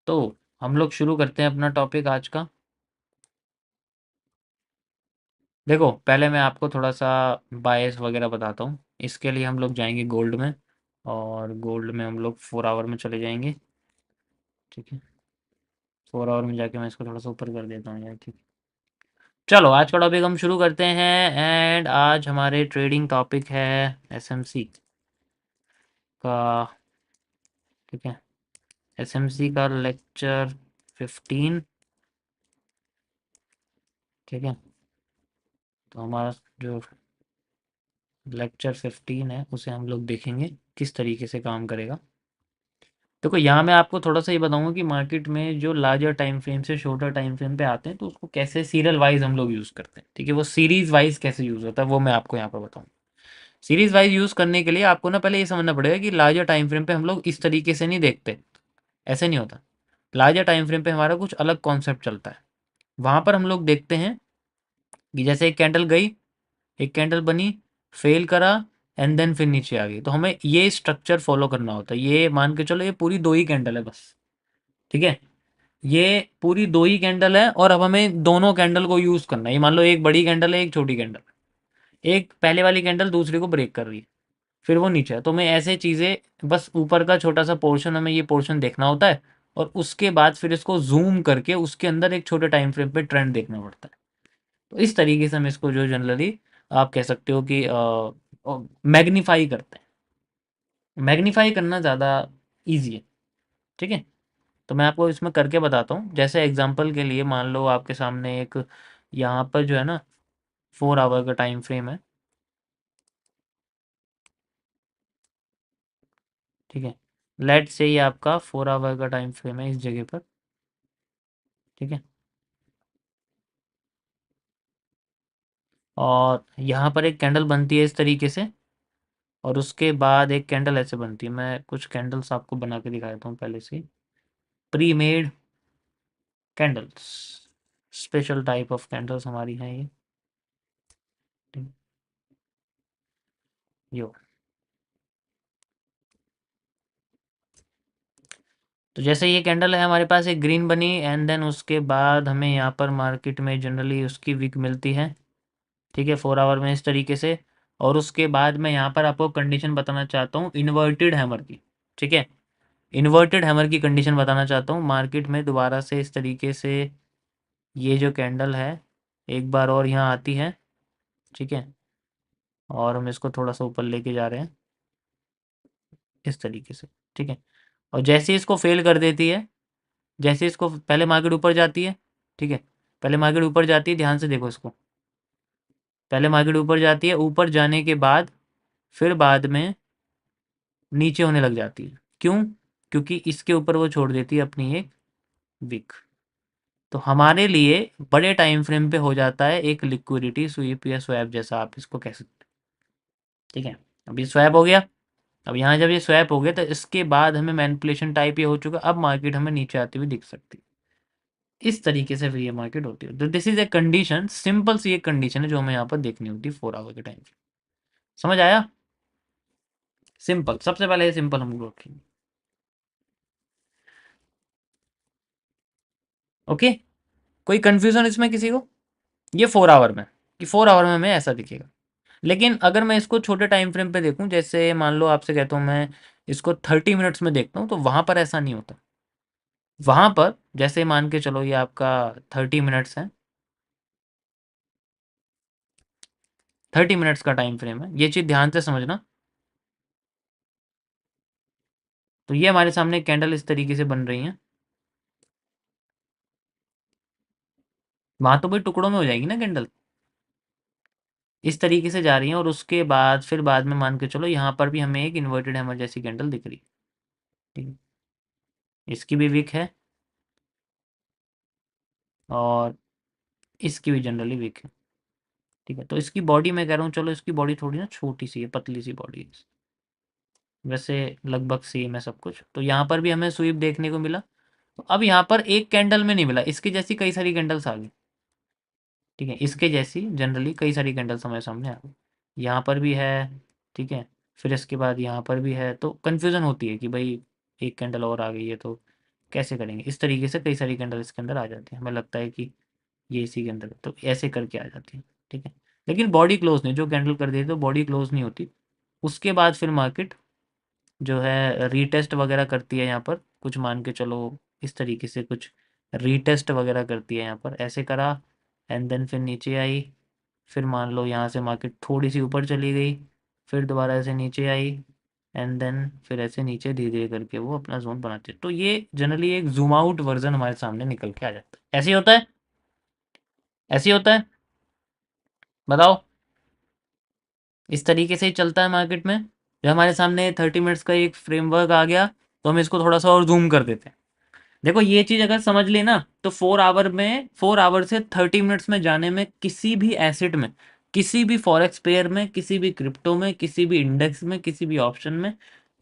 तो हम लोग शुरू करते हैं अपना टॉपिक आज का। देखो, पहले मैं आपको थोड़ा सा बायस वगैरह बताता हूँ। इसके लिए हम लोग जाएंगे गोल्ड में, और गोल्ड में हम लोग 4 आवर में चले जाएंगे। ठीक है, 4 आवर में जाके मैं इसको थोड़ा सा ऊपर कर देता हूँ यार। ठीक है, चलो आज का टॉपिक हम शुरू करते हैं। एंड आज हमारे ट्रेडिंग टॉपिक है एसएमसी का। ठीक है, एसएमसी का लेक्चर 15। ठीक है, तो हमारा जो लेक्चर 15 है उसे हम लोग देखेंगे किस तरीके से काम करेगा। देखो, यहाँ मैं आपको थोड़ा सा ये बताऊंगा कि मार्केट में जो लार्जर टाइम फ्रेम से शॉर्टर टाइम फ्रेम पे आते हैं तो उसको कैसे सीरियल वाइज हम लोग यूज़ करते हैं। ठीक है, वो सीरीज वाइज कैसे यूज़ होता है वो मैं आपको यहाँ पर बताऊँ। सीरीज वाइज यूज़ करने के लिए आपको ना पहले ये समझना पड़ेगा कि लार्जर टाइम फ्रेम पे हम लोग इस तरीके से नहीं देखते, ऐसे नहीं होता। लार्जर टाइम फ्रेम पे हमारा कुछ अलग कॉन्सेप्ट चलता है। वहाँ पर हम लोग देखते हैं कि जैसे एक कैंडल गई, एक कैंडल बनी, फेल करा, एंड देन फिर नीचे आ गई, तो हमें ये स्ट्रक्चर फॉलो करना होता है। ये मान के चलो ये पूरी 2 ही कैंडल है बस। ठीक है, ये पूरी 2 ही कैंडल है और अब हमें दोनों कैंडल को यूज़ करना है। ये मान लो एक बड़ी कैंडल है, एक छोटी कैंडल है। एक पहले वाली कैंडल दूसरे को ब्रेक कर रही है, फिर वो नीचे है। तो हमें ऐसे चीज़ें, बस ऊपर का छोटा सा पोर्शन, हमें ये पोर्शन देखना होता है और उसके बाद फिर इसको जूम करके उसके अंदर एक छोटे टाइम फ्रेम पे ट्रेंड देखना पड़ता है। तो इस तरीके से हम इसको जो जनरली आप कह सकते हो कि मैग्नीफाई करते हैं। मैग्नीफाई करना ज़्यादा ईजी है। ठीक है, तो मैं आपको इसमें करके बताता हूँ। जैसे एग्जांपल के लिए मान लो आपके सामने एक, यहाँ पर जो है ना 4 आवर का टाइम फ्रेम है। ठीक है, लेट से ये आपका 4 आवर का टाइम फ्रेम है इस जगह पर। ठीक है, और यहाँ पर एक कैंडल बनती है इस तरीके से, और उसके बाद एक कैंडल ऐसे बनती है। मैं कुछ कैंडल्स आपको बना के दिखा देता हूँ पहले से। Pre made candles, special type of candles हमारी हैं ये। ठीक, यो। तो जैसे ये कैंडल है हमारे पास, एक ग्रीन बनी, एंड देन उसके बाद हमें यहाँ पर मार्केट में जनरली उसकी विक मिलती है। ठीक है, 4 आवर में इस तरीके से। और उसके बाद मैं यहाँ पर आपको कंडीशन बताना चाहता हूँ इन्वर्टेड हैमर की। ठीक है, इन्वर्टेड हैमर की कंडीशन बताना चाहता हूँ। मार्केट में दोबारा से इस तरीके से ये जो कैंडल है एक बार और यहाँ आती है। ठीक है, और हम इसको थोड़ा सा ऊपर लेके जा रहे हैं इस तरीके से। ठीक है, और जैसे इसको फेल कर देती है, जैसे इसको पहले मार्केट ऊपर जाती है। ठीक है, पहले मार्केट ऊपर जाती है, ध्यान से देखो इसको। पहले मार्केट ऊपर जाती है, ऊपर जाने के बाद फिर बाद में नीचे होने लग जाती है। क्यों? क्योंकि इसके ऊपर वो छोड़ देती है अपनी एक विक। तो हमारे लिए बड़े टाइम फ्रेम पे हो जाता है एक लिक्विडिटी स्वीप या स्वैप, जैसा आप इसको कह सकते हैं। ठीक है, अब ये स्वैप हो गया। अब यहाँ जब ये स्वैप हो गया तो इसके बाद हमें मैनिपुलेशन टाइप ये हो चुका। अब मार्केट हमें नीचे आती हुई दिख सकती है। इस तरीके से फिर ये मार्केट होती है। तो this is a condition, simple सी एक कंडीशन है जो हमें यहाँ पर देखनी होती है 4 आवर के टाइम। समझ आया? सिंपल, सबसे पहले ये सिंपल हम लोग रखेंगे। ओके, कोई कंफ्यूजन इसमें किसी को? ये 4 आवर में, कि 4 आवर में हमें ऐसा दिखेगा। लेकिन अगर मैं इसको छोटे टाइम फ्रेम पे देखूं, जैसे मान लो आपसे कहता हूँ मैं इसको 30 मिनट्स में देखता हूँ, तो वहां पर ऐसा नहीं होता। वहां पर जैसे मान के चलो ये आपका 30 मिनट्स है, 30 मिनट्स का टाइम फ्रेम है, ये चीज़ ध्यान से समझना। तो ये हमारे सामने कैंडल इस तरीके से बन रही है। वहां तो भाई टुकड़ों में हो जाएगी ना कैंडल, इस तरीके से जा रही है। और उसके बाद फिर बाद में मान के चलो यहाँ पर भी हमें एक इन्वर्टेड हैमर जैसी कैंडल दिख रही है। ठीक है, इसकी भी विक है और इसकी भी जनरली विक है। ठीक है, तो इसकी बॉडी मैं कह रहा हूँ, चलो इसकी बॉडी थोड़ी ना छोटी सी है, पतली सी बॉडी है, वैसे लगभग सेम है सब कुछ। तो यहाँ पर भी हमें स्वीप देखने को मिला। तो अब यहाँ पर एक कैंडल में नहीं मिला, इसकी जैसी कई सारी कैंडल्स आ गई। ठीक है, इसके जैसी जनरली कई सारी कैंडल्स हमारे सामने आ गई। यहाँ पर भी है। ठीक है, फिर इसके बाद यहाँ पर भी है। तो कन्फ्यूज़न होती है कि भाई एक कैंडल और आ गई है तो कैसे करेंगे, इस तरीके से कई सारी कैंडल इसके अंदर आ जाती है, हमें लगता है कि ये इसी के अंदर है, तो ऐसे करके आ जाती है, ठीक है। लेकिन बॉडी क्लोज नहीं, जो कैंडल कर देती है तो बॉडी क्लोज नहीं होती। उसके बाद फिर मार्केट जो है रीटेस्ट वगैरह करती है यहाँ पर, कुछ मान के चलो इस तरीके से कुछ रीटेस्ट वगैरह करती है यहाँ पर, ऐसे करा एंड देन फिर नीचे आई, फिर मान लो यहाँ से मार्केट थोड़ी सी ऊपर चली गई, फिर दोबारा ऐसे नीचे आई एंड देन फिर ऐसे नीचे धीरे धीरे करके वो अपना जोन बनाती है। तो ये जनरली एक जूम आउट वर्जन हमारे सामने निकल के आ जाता है। ऐसे ही होता है, ऐसे ही होता है, बताओ। इस तरीके से ही चलता है मार्केट में। जब हमारे सामने 30 मिनट्स का एक फ्रेमवर्क आ गया तो हम इसको थोड़ा सा और जूम कर देते हैं। देखो ये चीज अगर समझ ली ना तो 4 आवर से 30 मिनट्स में जाने में किसी भी एसेट में, किसी भी फॉरेक्स पेयर में, किसी भी क्रिप्टो में, किसी भी इंडेक्स में, किसी भी ऑप्शन में,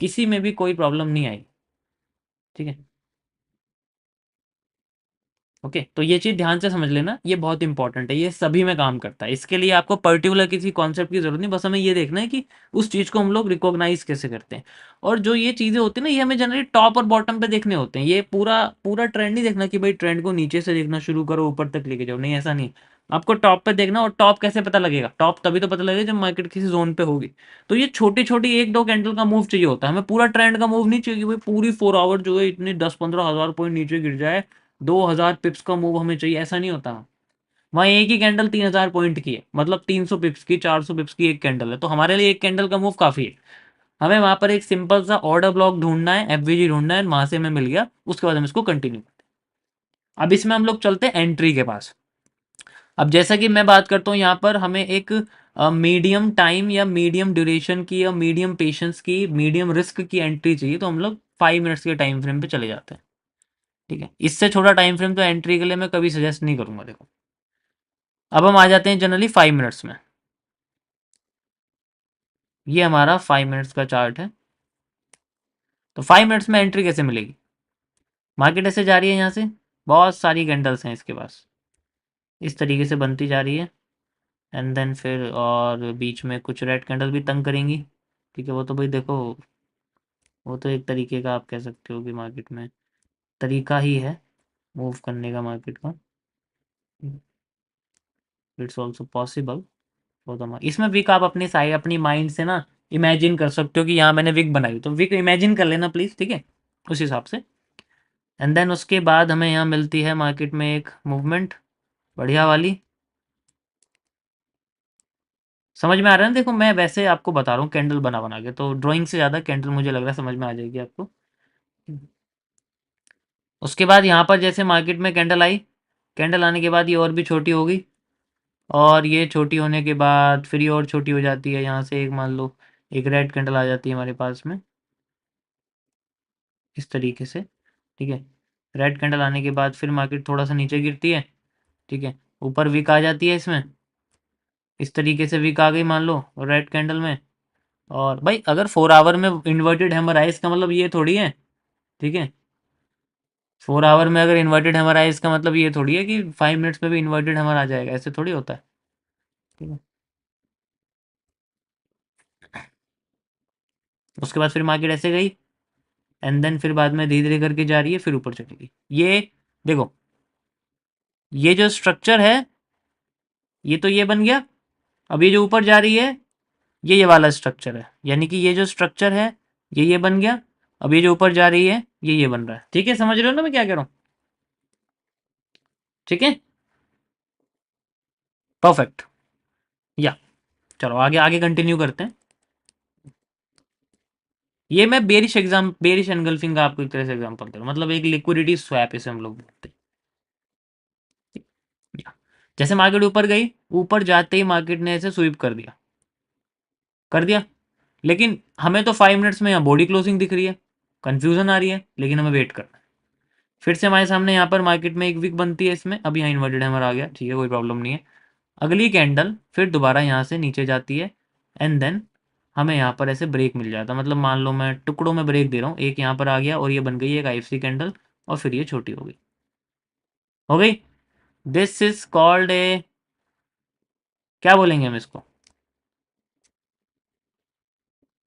किसी में भी कोई प्रॉब्लम नहीं आई, ठीक है। ओके, तो ये चीज़ ध्यान से समझ लेना, ये बहुत इंपॉर्टेंट है, ये सभी में काम करता है। इसके लिए आपको पर्टिकुलर किसी कॉन्सेप्ट की जरूरत नहीं, बस हमें ये देखना है कि उस चीज़ को हम लोग रिकॉग्नाइज कैसे करते हैं। और जो ये चीज़ें होती हैं ना, ये हमें जनरली टॉप और बॉटम पे देखने होते हैं। ये पूरा पूरा ट्रेंड नहीं देखना कि भाई ट्रेंड को नीचे से देखना शुरू करो ऊपर तक लेके जाओ, नहीं ऐसा नहीं। आपको टॉप पे देखना, और टॉप कैसे पता लगेगा, टॉप तभी तो पता लगेगा जब मार्केट किसी जोन पे होगी। तो ये छोटी छोटी एक दो कैंडल का मूव चाहिए होता है हमें, पूरा ट्रेंड का मूव नहीं चाहिए कि भाई पूरी 4 आवर जो है इतनी 10-15 हज़ार पॉइंट नीचे गिर जाए, 2,000 पिप्स का मूव हमें चाहिए, ऐसा नहीं होता। वहाँ एक ही कैंडल 3,000 पॉइंट की है, मतलब 300 पिप्स की, 400 पिप्स की एक कैंडल है, तो हमारे लिए एक कैंडल का मूव काफी है। हमें वहां पर एक सिंपल सा ऑर्डर ब्लॉक ढूंढना है, एफवीजी ढूंढना है, वहां से हमें मिल गया, उसके बाद हम इसको कंटिन्यू करते हैं। अब इसमें हम लोग चलते हैं एंट्री के पास। अब जैसा कि मैं बात करता हूँ यहाँ पर हमें एक मीडियम टाइम या मीडियम ड्यूरेशन की या मीडियम पेशेंस की, मीडियम रिस्क की एंट्री चाहिए, तो हम लोग 5 मिनट्स के टाइम फ्रेम पे चले जाते हैं, ठीक है। इससे छोटा टाइम फ्रेम तो एंट्री के लिए मैं कभी सजेस्ट नहीं करूंगा। देखो अब हम आ जाते हैं जनरली 5 मिनट्स में। ये हमारा 5 मिनट्स का चार्ट है। तो 5 मिनट्स में एंट्री कैसे मिलेगी, मार्केट ऐसे जा रही है यहाँ से, बहुत सारी कैंडल्स हैं इसके पास, इस तरीके से बनती जा रही है एंड देन फिर और बीच में कुछ रेड कैंडल भी तंग करेंगी, ठीक है। वो तो भाई देखो, वो तो एक तरीके का आप कह सकते हो कि मार्केट में तरीका ही है मूव करने का मार्केट का, इट्स ऑल्सो पॉसिबल। तो इसमें विक आप अपनी साइड अपनी माइंड से ना इमेजिन कर सकते हो कि यहाँ मैंने विक बनाई, तो विक इमेजिन कर लेना प्लीज, ठीक है, उस हिसाब से। एंड देन उसके बाद हमें यहाँ मिलती है मार्केट में एक मूवमेंट बढ़िया वाली, समझ में आ रहा है ना। देखो मैं वैसे आपको बता रहा हूँ कैंडल बना बना के, तो ड्राइंग से ज़्यादा कैंडल मुझे लग रहा है समझ में आ जाएगी आपको। उसके बाद यहाँ पर जैसे मार्केट में कैंडल आई, कैंडल आने के बाद ये और भी छोटी हो गई, और ये छोटी होने के बाद फिर ये और छोटी हो जाती है, यहाँ से एक मान लो एक रेड कैंडल आ जाती है हमारे पास में, इस तरीके से, ठीक है। रेड कैंडल आने के बाद फिर मार्केट थोड़ा सा नीचे गिरती है, ठीक है, ऊपर वीक आ जाती है इसमें, इस तरीके से वीक आ गई मान लो रेड कैंडल में। और भाई अगर 4 आवर में इन्वर्टेड हैमर आए इसका मतलब ये थोड़ी है, ठीक है। 4 आवर में अगर इन्वर्टेड हैमर आए इसका मतलब ये थोड़ी है कि 5 मिनट्स में भी इन्वर्टेड हैमर आ जाएगा, ऐसे थोड़ी होता है, ठीक है। उसके बाद फिर मार्केट ऐसे गई एंड देन फिर बाद में धीरे धीरे करके जा रही है, फिर ऊपर चलेगी। ये देखो, ये जो स्ट्रक्चर है, ये तो ये बन गया। अब ये जो ऊपर जा रही है, ये वाला स्ट्रक्चर है, यानी कि ये जो स्ट्रक्चर है ये बन गया। अब ये जो ऊपर जा रही है ये बन रहा है, ठीक है। समझ रहे हो ना मैं क्या कह रहा हूँ, ठीक है, परफेक्ट। या चलो आगे आगे कंटिन्यू करते हैं। ये मैं बेरिश एनगल्फिंग का आपको एक तरह से एग्जांपल दे रहा हूँ, मतलब एक लिक्विडिटी स्वैप इसे हम लोग बोलते हैं। या, जैसे मार्केट ऊपर गई, ऊपर जाते ही मार्केट ने ऐसे स्वीप कर दिया, लेकिन हमें तो 5 मिनट्स में यहाँ बॉडी क्लोजिंग दिख रही है, कंफ्यूजन आ रही है, लेकिन हमें वेट करना है। फिर से हमारे सामने यहाँ पर मार्केट में एक वीक बनती है इसमें, अब यहाँ इन्वर्टेड हैमर आ गया, ठीक है, कोई प्रॉब्लम नहीं है। अगली कैंडल फिर दोबारा यहाँ से नीचे जाती है एंड देन हमें यहाँ पर ऐसे ब्रेक मिल जाता है, मतलब मान लो मैं टुकड़ों में ब्रेक दे रहा हूँ, एक यहाँ पर आ गया और ये बन गई एक आईएफसी कैंडल, और फिर ये छोटी हो गई। दिस इज कॉल्ड ए, क्या बोलेंगे हम इसको,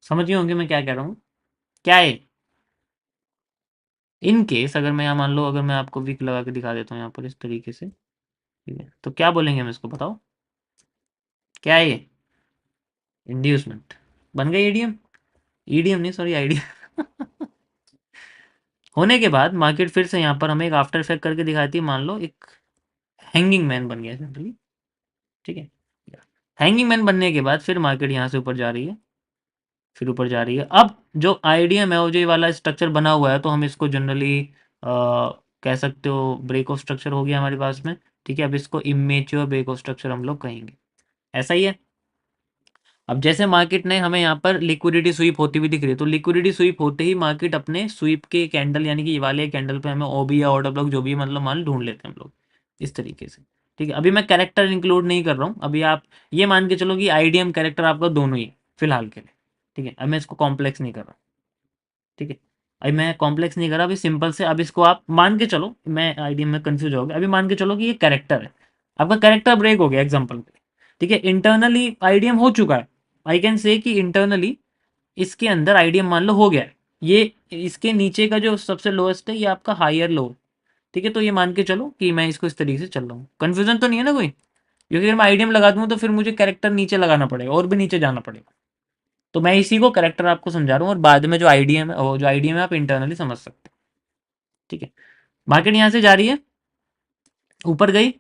समझिए होंगे मैं क्या कह रहा हूँ, क्या है, इन केस अगर मैं यहाँ मान लो, अगर मैं आपको वीक लगा के दिखा देता हूँ यहाँ पर इस तरीके से, ठीक है, तो क्या बोलेंगे हम इसको, बताओ क्या है ये? इंड्यूसमेंट। बन गई ईडीएम। ईडीएम नहीं, सॉरी, आईडीएम। होने के बाद मार्केट फिर से यहाँ पर हमें एक आफ्टर इफेक्ट करके दिखाती है, मान लो एक हैंगिंग मैन बन गया जनरली, ठीक है। हैंगिंग मैन बनने के बाद फिर मार्केट यहाँ से ऊपर जा रही है, फिर ऊपर जा रही है। अब जो आईडीएम एओजे वाला स्ट्रक्चर बना हुआ है, तो हम इसको जनरली कह सकते हो ब्रेक ऑफ स्ट्रक्चर हो गया हमारे पास में, ठीक है। अब इसको इमेच्योर ब्रेक ऑफ स्ट्रक्चर हम लोग कहेंगे, ऐसा ही है। अब जैसे मार्केट ने हमें यहाँ पर लिक्विडिटी स्वीप होती हुई दिख रही है, तो लिक्विडिटी स्वीप होते ही मार्केट अपने स्वीप के कैंडल यानी कि ये वाले कैंडल पे हमें ओबी या ऑर्डर ब्लॉक जो भी मतलब मान ढूंढ लेते हैं हम लोग इस तरीके से, ठीक है। अभी मैं कैरेक्टर इंक्लूड नहीं कर रहा हूँ, अभी आप ये मान के चलो कि आईडीएम कैरेक्टर आपका दोनों ही फिलहाल के लिए, ठीक है। अब मैं इसको कॉम्प्लेक्स नहीं कर रहा, ठीक है। अभी मैं कॉम्प्लेक्स नहीं कर रहा, अभी सिंपल से अब इसको आप मान के चलो, मैं आईडीएम में कंफ्यूज हो गया, अभी मान के चलो कि ये कैरेक्टर है, आपका कैरेक्टर ब्रेक हो गया एग्जाम्पल पे, ठीक है। इंटरनली आईडीएम हो चुका है, आई कैन से कि इंटरनली इसके अंदर आईडीएम मान लो हो गया है, ये इसके नीचे का जो सबसे लोएस्ट है ये आपका हायर लो, ठीक है। तो ये मान के चलो कि मैं इसको इस तरीके से चल रहा हूँ, कन्फ्यूजन तो नहीं है ना कोई? क्योंकि अगर मैं आईडीएम लगा दूँ तो फिर मुझे कैरेक्टर नीचे लगाना पड़ेगा और भी नीचे जाना पड़ेगा, तो मैं इसी को कैरेक्टर आपको समझा रहा हूँ, और बाद में जो आईडीएम है वो जो आईडीएम है आप इंटरनली समझ सकते हैं, ठीक है। मार्केट यहाँ से जा रही है, ऊपर गई।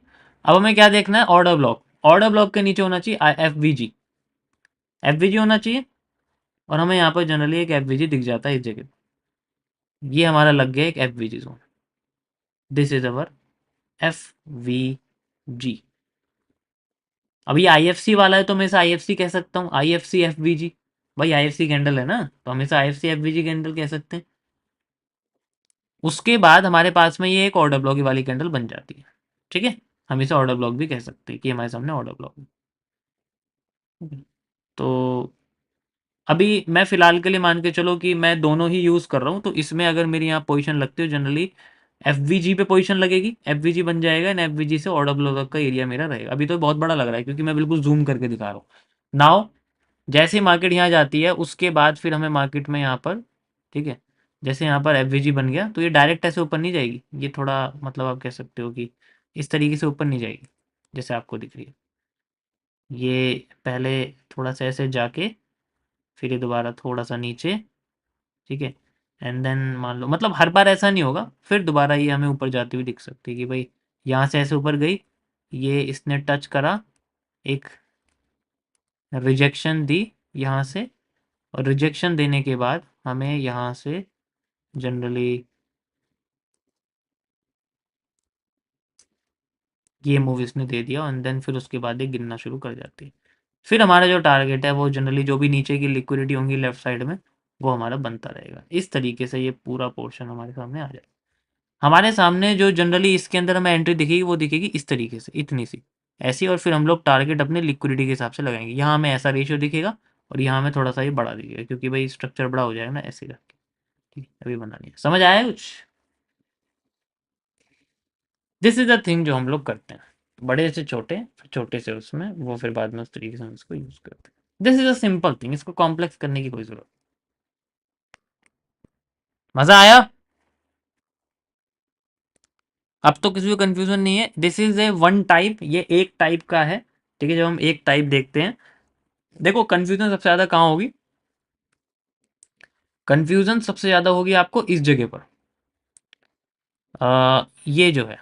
अब हमें क्या देखना है? Order block. ऑर्डर ब्लॉक के नीचे होना चाहिए एफ वी जी, एफ वी जी होना चाहिए, और हमें यहाँ पर जनरली एक एफ वी जी दिख जाता है इस जगह, ये हमारा लग गया एक F V ji zone, this is our F V जी। अब ये आई एफ सी वाला है तो मैं इसे आई एफ सी कह सकता हूँ, I F C F V G, भाई आई एफ सी कैंडल है ना, तो हम इसे I F C F V G candle कह सकते हैं। उसके बाद हमारे पास में ये एक ऑर्डर ब्लॉक वाली कैंडल बन जाती है, ठीक है। हम इसे ऑर्डर ब्लॉक भी कह सकते हैं कि हमारे सामने ऑर्डर ब्लॉक है। तो अभी मैं फ़िलहाल के लिए मान के चलो कि मैं दोनों ही यूज़ कर रहा हूँ, तो इसमें अगर मेरी यहाँ पोजीशन लगती है जनरली एफ पे पोजीशन लगेगी, एफ बन जाएगा एंड एफ से ऑर्डर ब्लॉक का एरिया मेरा रहेगा। अभी तो बहुत बड़ा लग रहा है क्योंकि मैं बिल्कुल जूम करके दिखा रहा हूँ। नाउ जैसे ही मार्केट यहाँ जाती है उसके बाद फिर हमें मार्केट में यहाँ पर, ठीक है, जैसे यहाँ पर एफ बन गया तो ये डायरेक्ट ऐसे ऊपर नहीं जाएगी, ये थोड़ा मतलब आप कह सकते हो कि इस तरीके से ऊपर नहीं जाएगी जैसे आपको दिख रही है, ये पहले थोड़ा सा ऐसे जाके फिर ये दोबारा थोड़ा सा नीचे, ठीक है, एंड देन मान लो मतलब हर बार ऐसा नहीं होगा, फिर दोबारा ये हमें ऊपर जाती हुई दिख सकती है कि भाई यहाँ से ऐसे ऊपर गई, ये इसने टच करा, एक रिजेक्शन दी यहाँ से, और रिजेक्शन देने के बाद हमें यहाँ से जनरली ये मूव इसने दे दिया, एंड देन फिर उसके बाद ये गिनना शुरू कर जाती है। फिर हमारा जो टारगेट है वो जनरली जो भी नीचे की लिक्विडिटी होंगी लेफ्ट साइड में वो हमारा बनता रहेगा। इस तरीके से ये पूरा पोर्शन हमारे सामने आ जाए, हमारे सामने जो जनरली इसके अंदर हमें एंट्री दिखेगी वो दिखेगी इस तरीके से, इतनी सी ऐसी, और फिर हम लोग टारगेट अपने लिक्विडिटी के हिसाब से लगाएंगे। यहाँ हमें ऐसा रेशियो दिखेगा और यहाँ हमें थोड़ा सा ये बड़ा दिखेगा क्योंकि भाई स्ट्रक्चर बड़ा हो जाएगा ना ऐसे करके, ठीक है। अभी बना लिया, समझ आया कुछ? दिस इज द थिंग जो हम लोग करते हैं, बड़े से छोटे, फिर छोटे से उसमें वो, फिर बाद में उस तरीके से हम इसको यूज करते हैं। This is a simple thing, इसको कॉम्प्लेक्स करने की कोई जरूरत। मजा आया? अब तो किसी को कंफ्यूजन नहीं है, this is A one type, ये एक टाइप का है, ठीक है। जब हम एक टाइप देखते हैं, देखो कंफ्यूजन सबसे ज्यादा कहाँ होगी? कंफ्यूजन सबसे ज्यादा होगी आपको इस जगह पर, ये जो है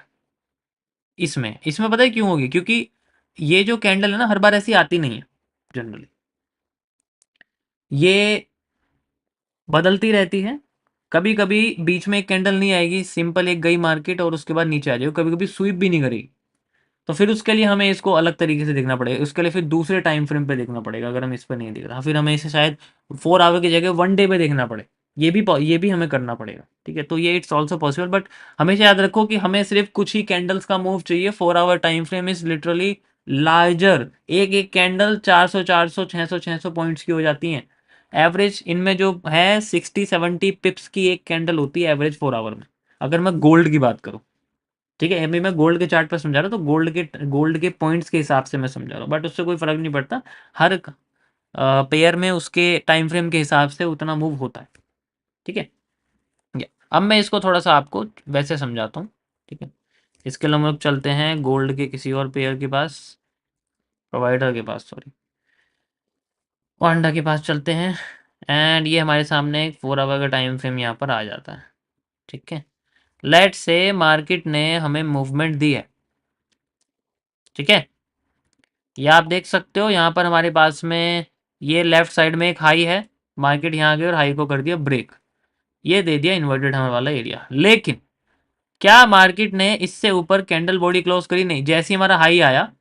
इसमें इसमें पता है क्यों होगी? क्योंकि ये जो कैंडल है ना हर बार ऐसी आती नहीं है जनरली, ये बदलती रहती है। कभी कभी बीच में एक कैंडल नहीं आएगी, सिंपल एक गई मार्केट और उसके बाद नीचे आ जाएगी, कभी कभी स्वीप भी नहीं करेगी, तो फिर उसके लिए हमें इसको अलग तरीके से देखना पड़ेगा, उसके लिए फिर दूसरे टाइम फ्रेम पे देखना पड़ेगा। अगर हम इस पर नहीं देख रहा फिर हमें इसे शायद 4 आवर की जगह 1 डे पे देखना पड़े, ये भी हमें करना पड़ेगा, ठीक है। तो ये इट्स ऑल्सो पॉसिबल, बट हमेशा याद रखो कि हमें सिर्फ कुछ ही कैंडल्स का मूव चाहिए। 4 hour time frame is literally larger, एक एक कैंडल 400 400 600 पॉइंट्स की हो जाती हैं एवरेज, इनमें जो है 60 70 पिप्स की एक कैंडल होती है एवरेज 4 आवर में, अगर मैं गोल्ड की बात करूँ, ठीक है। अभी मैं गोल्ड के चार्ट पर समझा रहा हूँ, तो गोल्ड के पॉइंट्स के हिसाब से मैं समझा रहा हूँ, बट उससे कोई फर्क नहीं पड़ता, हर पेयर में उसके टाइम फ्रेम के हिसाब से उतना मूव होता है, ठीक है। अब मैं इसको थोड़ा सा आपको वैसे समझाता हूँ, ठीक है। इसके लिए हम लोग चलते हैं गोल्ड के किसी और पेयर के पास, प्रोवाइडर के पास, सॉरी, वांडा के पास चलते हैं। एंड ये हमारे सामने एक 4 आवर का टाइम फ्रेम यहाँ पर आ जाता है, ठीक है। लेट से मार्केट ने हमें मूवमेंट दी है, ठीक है। ये आप देख सकते हो यहाँ पर हमारे पास में ये लेफ्ट साइड में एक हाई है, मार्केट यहाँ आ गई और हाई को कर दिया ब्रेक, ये दे दिया इन्वर्टेड हमें वाला एरिया। लेकिन क्या मार्केट ने इससे ऊपर कैंडल बॉडी क्लोज करी? नहीं। जैसे ही हमारा हाई आया,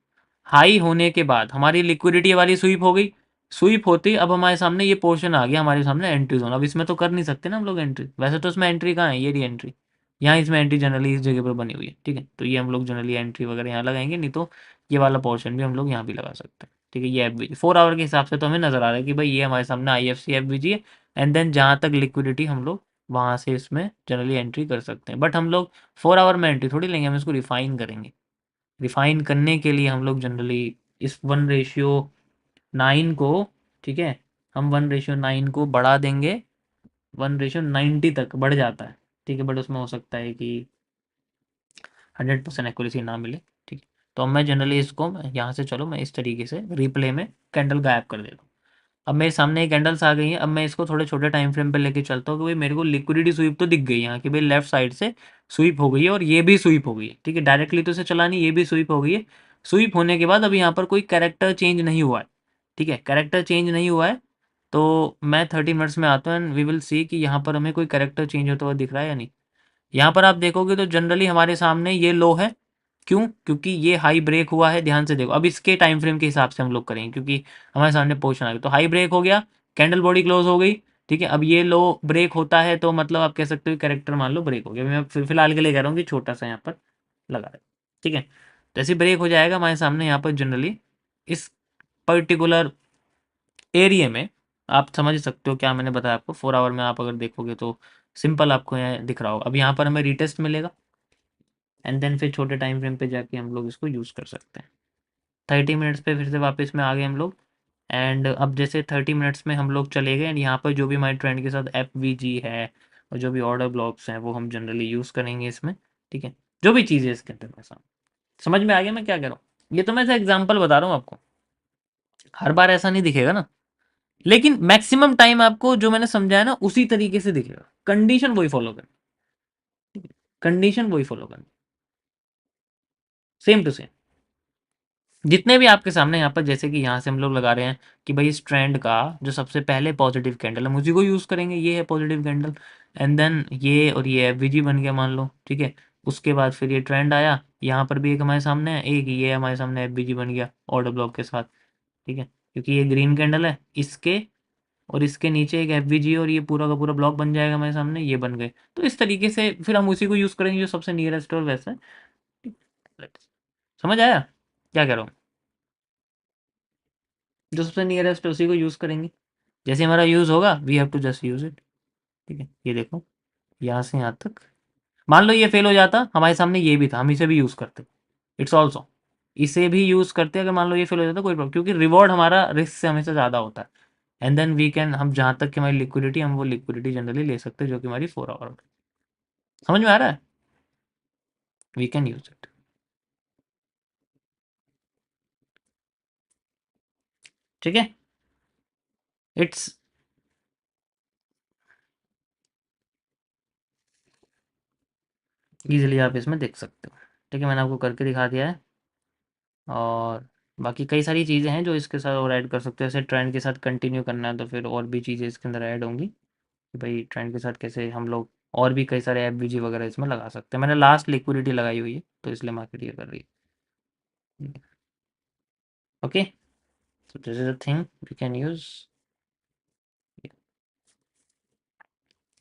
हाई होने के बाद हमारी लिक्विडिटी वाली स्वीप हो गई, स्वीप होती अब हमारे सामने ये पोर्शन आ गया, हमारे सामने एंट्री जोन। अब इसमें तो कर नहीं सकते ना हम लोग एंट्री, वैसे तो इसमें एंट्री कहाँ है, ये रही एंट्री, यहाँ इसमें एंट्री जनरली इस जगह पर बनी हुई है, ठीक है। तो ये हम लोग जनरली एंट्री वगैरह यहाँ लगाएंगे, नहीं तो ये वाला पोर्शन भी हम लोग यहाँ भी लगा सकते हैं, ठीक है। ये एफ बी 4 आवर के हिसाब से तो हमें नजर आ रहा है कि भाई ये हमारे सामने I F C F B G है। एंड देन जहाँ तक लिक्विडिटी हम लोग वहाँ से इसमें जनरली एंट्री कर सकते हैं, बट हम लोग 4 आवर में एंट्री थोड़ी लेंगे, हम इसको रिफाइन करेंगे। रिफाइन करने के लिए हम लोग जनरली इस 1:9 को, ठीक है, हम 1:9 को बढ़ा देंगे, 1:90 तक बढ़ जाता है, ठीक है। बट उसमें हो सकता है कि 100% एक्यूरेसी ना मिले, ठीक है। तो अब मैं जनरली इसको यहाँ से, चलो मैं इस तरीके से रिप्ले में कैंडल गायब कर देता हूँ। अब मेरे सामने ये कैंडल्स आ गई हैं, अब मैं इसको थोड़े छोटे टाइम फ्रेम पे लेके चलता हूँ कि भाई मेरे को लिक्विडिटी स्वीप तो दिख गई यहाँ कि भाई लेफ्ट साइड से स्वीप हो गई है और ये भी स्वीप हो गई है, ठीक है। डायरेक्टली तो इसे चला नहीं, ये भी स्वीप हो गई है। स्वीप होने के बाद अब यहाँ पर कोई कैरेक्टर चेंज नहीं हुआ है, ठीक है, कैरेक्टर चेंज नहीं हुआ है। तो मैं 30 मिनट्स में आता हूँ एंड वी विल सी कि यहाँ पर हमें कोई कैरेक्टर चेंज होता हुआ दिख रहा है या नहीं। यहाँ पर आप देखोगे तो जनरली हमारे सामने ये लो है, क्यों? क्योंकि ये हाई ब्रेक हुआ है, ध्यान से देखो। अब इसके टाइम फ्रेम के हिसाब से हम लोग करेंगे क्योंकि हमारे सामने पोजीशन आ गई, तो हाई ब्रेक हो गया, कैंडल बॉडी क्लोज हो गई, ठीक है। अब ये लो ब्रेक होता है तो मतलब आप कह सकते हो कैरेक्टर मान लो ब्रेक हो गया। मैं फिलहाल के लिए कह रहा हूँ कि छोटा सा यहाँ पर लगा है, ठीक है। जैसे ब्रेक हो जाएगा हमारे सामने यहाँ पर जनरली इस पर्टिकुलर एरिया में, आप समझ सकते हो क्या मैंने बताया आपको। 4 आवर में आप अगर देखोगे तो सिंपल आपको यहाँ दिख रहा होगा। अब यहाँ पर हमें रिटेस्ट मिलेगा एंड देन फिर छोटे टाइम फ्रेम पे जाके हम लोग इसको यूज़ कर सकते हैं। 30 मिनट्स पे फिर से वापस में आ गए हम लोग। एंड अब जैसे 30 मिनट्स में हम लोग चले गए एंड यहाँ पर जो भी हमारे ट्रेंड के साथ एफ वी जी है और जो भी ऑर्डर ब्लॉक्स हैं वो हम जनरली यूज़ करेंगे इसमें, ठीक है। जो भी चीज़ है इसके अंदर में समझ में आ गया मैं क्या कह रहा हूँ? ये तो मैं ऐसा एग्जाम्पल बता रहा हूँ आपको, हर बार ऐसा नहीं दिखेगा ना, लेकिन मैक्सिमम टाइम आपको जो मैंने समझाया ना उसी तरीके से दिखेगा। कंडीशन वही फॉलो करनी, कंडीशन वही फॉलो करनी, सेम टू सेम। जितने भी आपके सामने यहाँ पर, जैसे कि यहाँ से हम लोग लगा रहे हैं कि भाई इस ट्रेंड का जो सबसे पहले पॉजिटिव कैंडल हम उसी को यूज़ करेंगे, ये है पॉजिटिव कैंडल। एंड देन ये और ये एफवीजी बन गया मान लो, ठीक है। उसके बाद फिर ये ट्रेंड आया, यहाँ पर भी एक हमारे सामने है, एक ये हमारे सामने एफवीजी बन गया ऑर्डर ब्लॉक के साथ, ठीक है। क्योंकि ये ग्रीन कैंडल है, इसके और इसके नीचे एक एफवीजी और ये पूरा का पूरा ब्लॉक बन जाएगा हमारे सामने, ये बन गए। तो इस तरीके से फिर हम उसी को यूज़ करेंगे जो सबसे नियरेस्ट और वैसा है। समझ आया क्या कह रहा हूँ? जो सबसे नियरेस्ट है उसी को यूज़ करेंगे। जैसे हमारा यूज़ होगा we have to just use it, ठीक है। ये देखो यहाँ से यहाँ तक, मान लो ये फेल हो जाता, हमारे सामने ये भी था, हम इसे भी यूज़ करते, इट्स ऑल्सो, इसे भी यूज़ करते अगर मान लो ये फेल हो जाता कोई प्रॉब्लम, क्योंकि रिवॉर्ड हमारा रिस्क से हमेशा ज़्यादा होता है। एंड देन वी कैन, हम जहाँ तक की हमारी लिक्विडिटी, हम वो लिक्विडिटी जनरली ले सकते हैं जो कि हमारी 4 आवर। समझ में आ रहा है? वी कैन यूज इट, ठीक है। इट्स इजीली आप इसमें देख सकते हो, ठीक है। मैंने आपको करके दिखा दिया है। और बाकी कई सारी चीज़ें हैं जो इसके साथ और ऐड कर सकते हो, जैसे ट्रेंड के साथ कंटिन्यू करना है तो फिर और भी चीज़ें इसके अंदर ऐड होंगी कि भाई ट्रेंड के साथ कैसे हम लोग और भी कई सारे एफवीजी वगैरह इसमें लगा सकते हैं। मैंने लास्ट लिक्विडिटी लगाई हुई है तो इसलिए मार्केट ये कर रही है। Okay, so this is a thing we can use,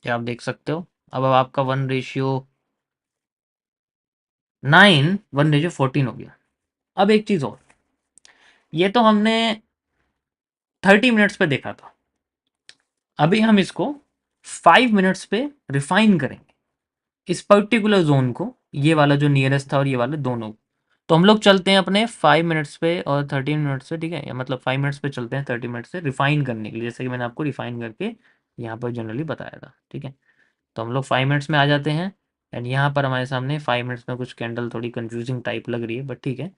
क्या आप देख सकते हो। अब आपका 1:9, 1:14 हो गया। अब एक चीज़ और, ये तो हमने 30 मिनट्स पे देखा था, अभी हम इसको 5 मिनट्स पे रिफाइन करेंगे इस पर्टिकुलर जोन को, ये वाला जो नियरेस्ट था और ये वाले दोनों। तो हम लोग चलते हैं अपने 5 मिनट्स पे और 13 मिनट्स पे, ठीक है, या मतलब 5 मिनट्स पे चलते हैं 30 मिनट से रिफाइन करने के लिए, जैसे कि मैंने आपको रिफाइन करके यहाँ पर जनरली बताया था, ठीक है। तो हम लोग 5 मिनट्स में आ जाते हैं। एंड यहाँ पर हमारे सामने 5 मिनट्स में कुछ कैंडल थोड़ी कंफ्यूजिंग टाइप लग रही है, बट ठीक है।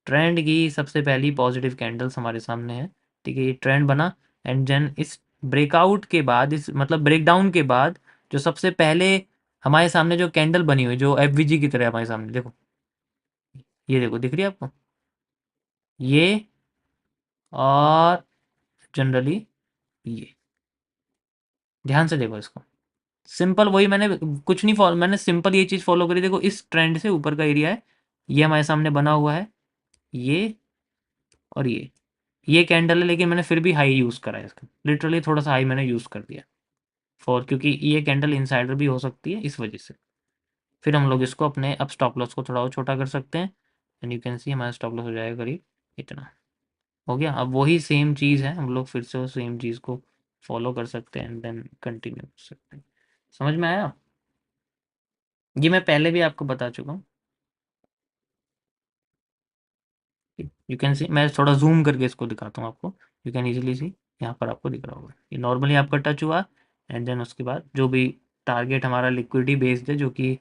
ट्रेंड की सबसे पहली पॉजिटिव कैंडल्स हमारे सामने है, ठीक है। ये ट्रेंड बना एंड देन इस ब्रेकआउट के बाद, इस मतलब ब्रेकडाउन के बाद, जो सबसे पहले हमारे सामने जो कैंडल बनी हुई, जो एफवीजी की तरह हमारे सामने देखो, ये देखो, दिख रही है आपको ये, और जनरली ये, ध्यान से देखो इसको। सिंपल वही मैंने कुछ नहीं फॉलो, मैंने सिंपल ये चीज़ फॉलो करी। देखो इस ट्रेंड से ऊपर का एरिया है, ये हमारे सामने बना हुआ है, ये और ये कैंडल है, लेकिन मैंने फिर भी हाई यूज़ करा है इसका, लिटरली थोड़ा सा हाई मैंने यूज़ कर दिया फॉर, क्योंकि ये कैंडल इनसाइडर भी हो सकती है इस वजह से। फिर हम लोग इसको अपने अब स्टॉप लॉस को थोड़ा और छोटा कर सकते हैं, एंड यू कैन सी हमारा स्टॉप लॉस हो जाएगा करीब इतना। हो गया। अब वही सेम चीज़ है, हम लोग फिर से उस सेम चीज़ को फॉलो कर सकते हैं एंड देन कंटिन्यू कर सकते हैं। समझ में आया? ये मैं पहले भी आपको बता चुका हूँ। यू कैन सी, मैं थोड़ा जूम करके इसको दिखाता हूँ आपको, यू कैन इजीली सी। यहाँ पर आपको दिख रहा होगा ये नॉर्मली आपका टच हुआ, एंड देन उसके बाद जो भी टारगेट हमारा लिक्विडिटी बेस्ड है, जो कि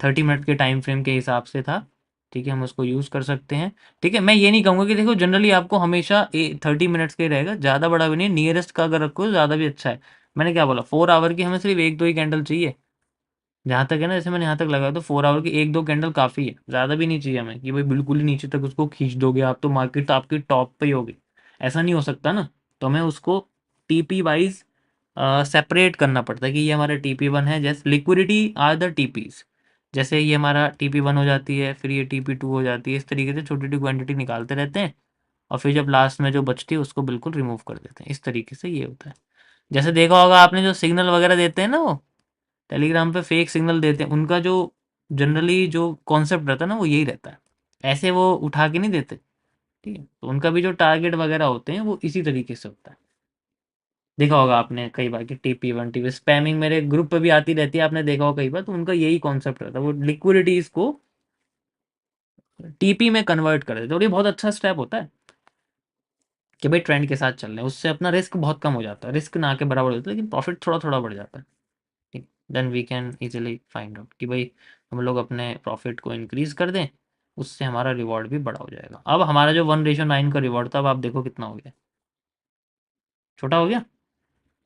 30 मिनट के टाइम फ्रेम के हिसाब से था, ठीक है, हम उसको यूज़ कर सकते हैं। ठीक है, मैं ये नहीं कहूँगा कि देखो जनरली आपको हमेशा 30 मिनट्स का ही रहेगा, ज़्यादा बड़ा भी नहीं, नियरेस्ट का अगर रखो ज़्यादा भी अच्छा है। मैंने क्या बोला, 4 आवर की हमें सिर्फ एक दो ही कैंडल चाहिए, जहाँ तक है ना, जैसे मैंने यहाँ तक लगाया तो 4 आवर की एक दो कैंडल काफ़ी है, ज़्यादा भी नहीं चाहिए हमें कि भाई बिल्कुल ही नीचे तक उसको खींच दोगे आप तो मार्केट आपकी टॉप पे ही होगी, ऐसा नहीं हो सकता ना। तो हमें उसको टीपी वाइज सेपरेट करना पड़ता है कि ये हमारा TP1 है, जैसे लिक्विडिटी आर द टीपीज, जैसे ये हमारा TP1 हो जाती है, फिर ये TP2 हो जाती है, इस तरीके से छोटी छोटी क्वान्टिटी निकालते रहते हैं, और फिर जब लास्ट में जो बचती है उसको बिल्कुल रिमूव कर देते हैं। इस तरीके से ये होता है। जैसे देखा होगा आपने, जो सिग्नल वगैरह देते हैं ना, वो टेलीग्राम पे फेक सिग्नल देते हैं, उनका जो जनरली जो कॉन्सेप्ट रहता है ना, वो यही रहता है, ऐसे वो उठा के नहीं देते। ठीक है, तो उनका भी जो टारगेट वगैरह होते हैं वो इसी तरीके से होता है। देखा होगा आपने कई बार कि TP1 TP स्पैमिंग मेरे ग्रुप पे भी आती रहती है, आपने देखा होगा कई बार, तो उनका यही कॉन्सेप्ट रहता है, वो लिक्विडिटीज को TP में कन्वर्ट कर देते हैं, और ये बहुत अच्छा स्टेप होता है कि भाई ट्रेंड के साथ चल रहे हैं, उससे अपना रिस्क बहुत कम हो जाता है, रिस्क ना के बराबर होता है, लेकिन प्रॉफिट थोड़ा थोड़ा बढ़ जाता है। ठीक, then we can easily find out कि भाई हम लोग अपने प्रॉफिट को इंक्रीज कर दें, उससे हमारा रिवॉर्ड भी बड़ा हो जाएगा। अब हमारा जो 1:9 का रिवॉर्ड था, अब आप देखो कितना हो गया, छोटा हो गया।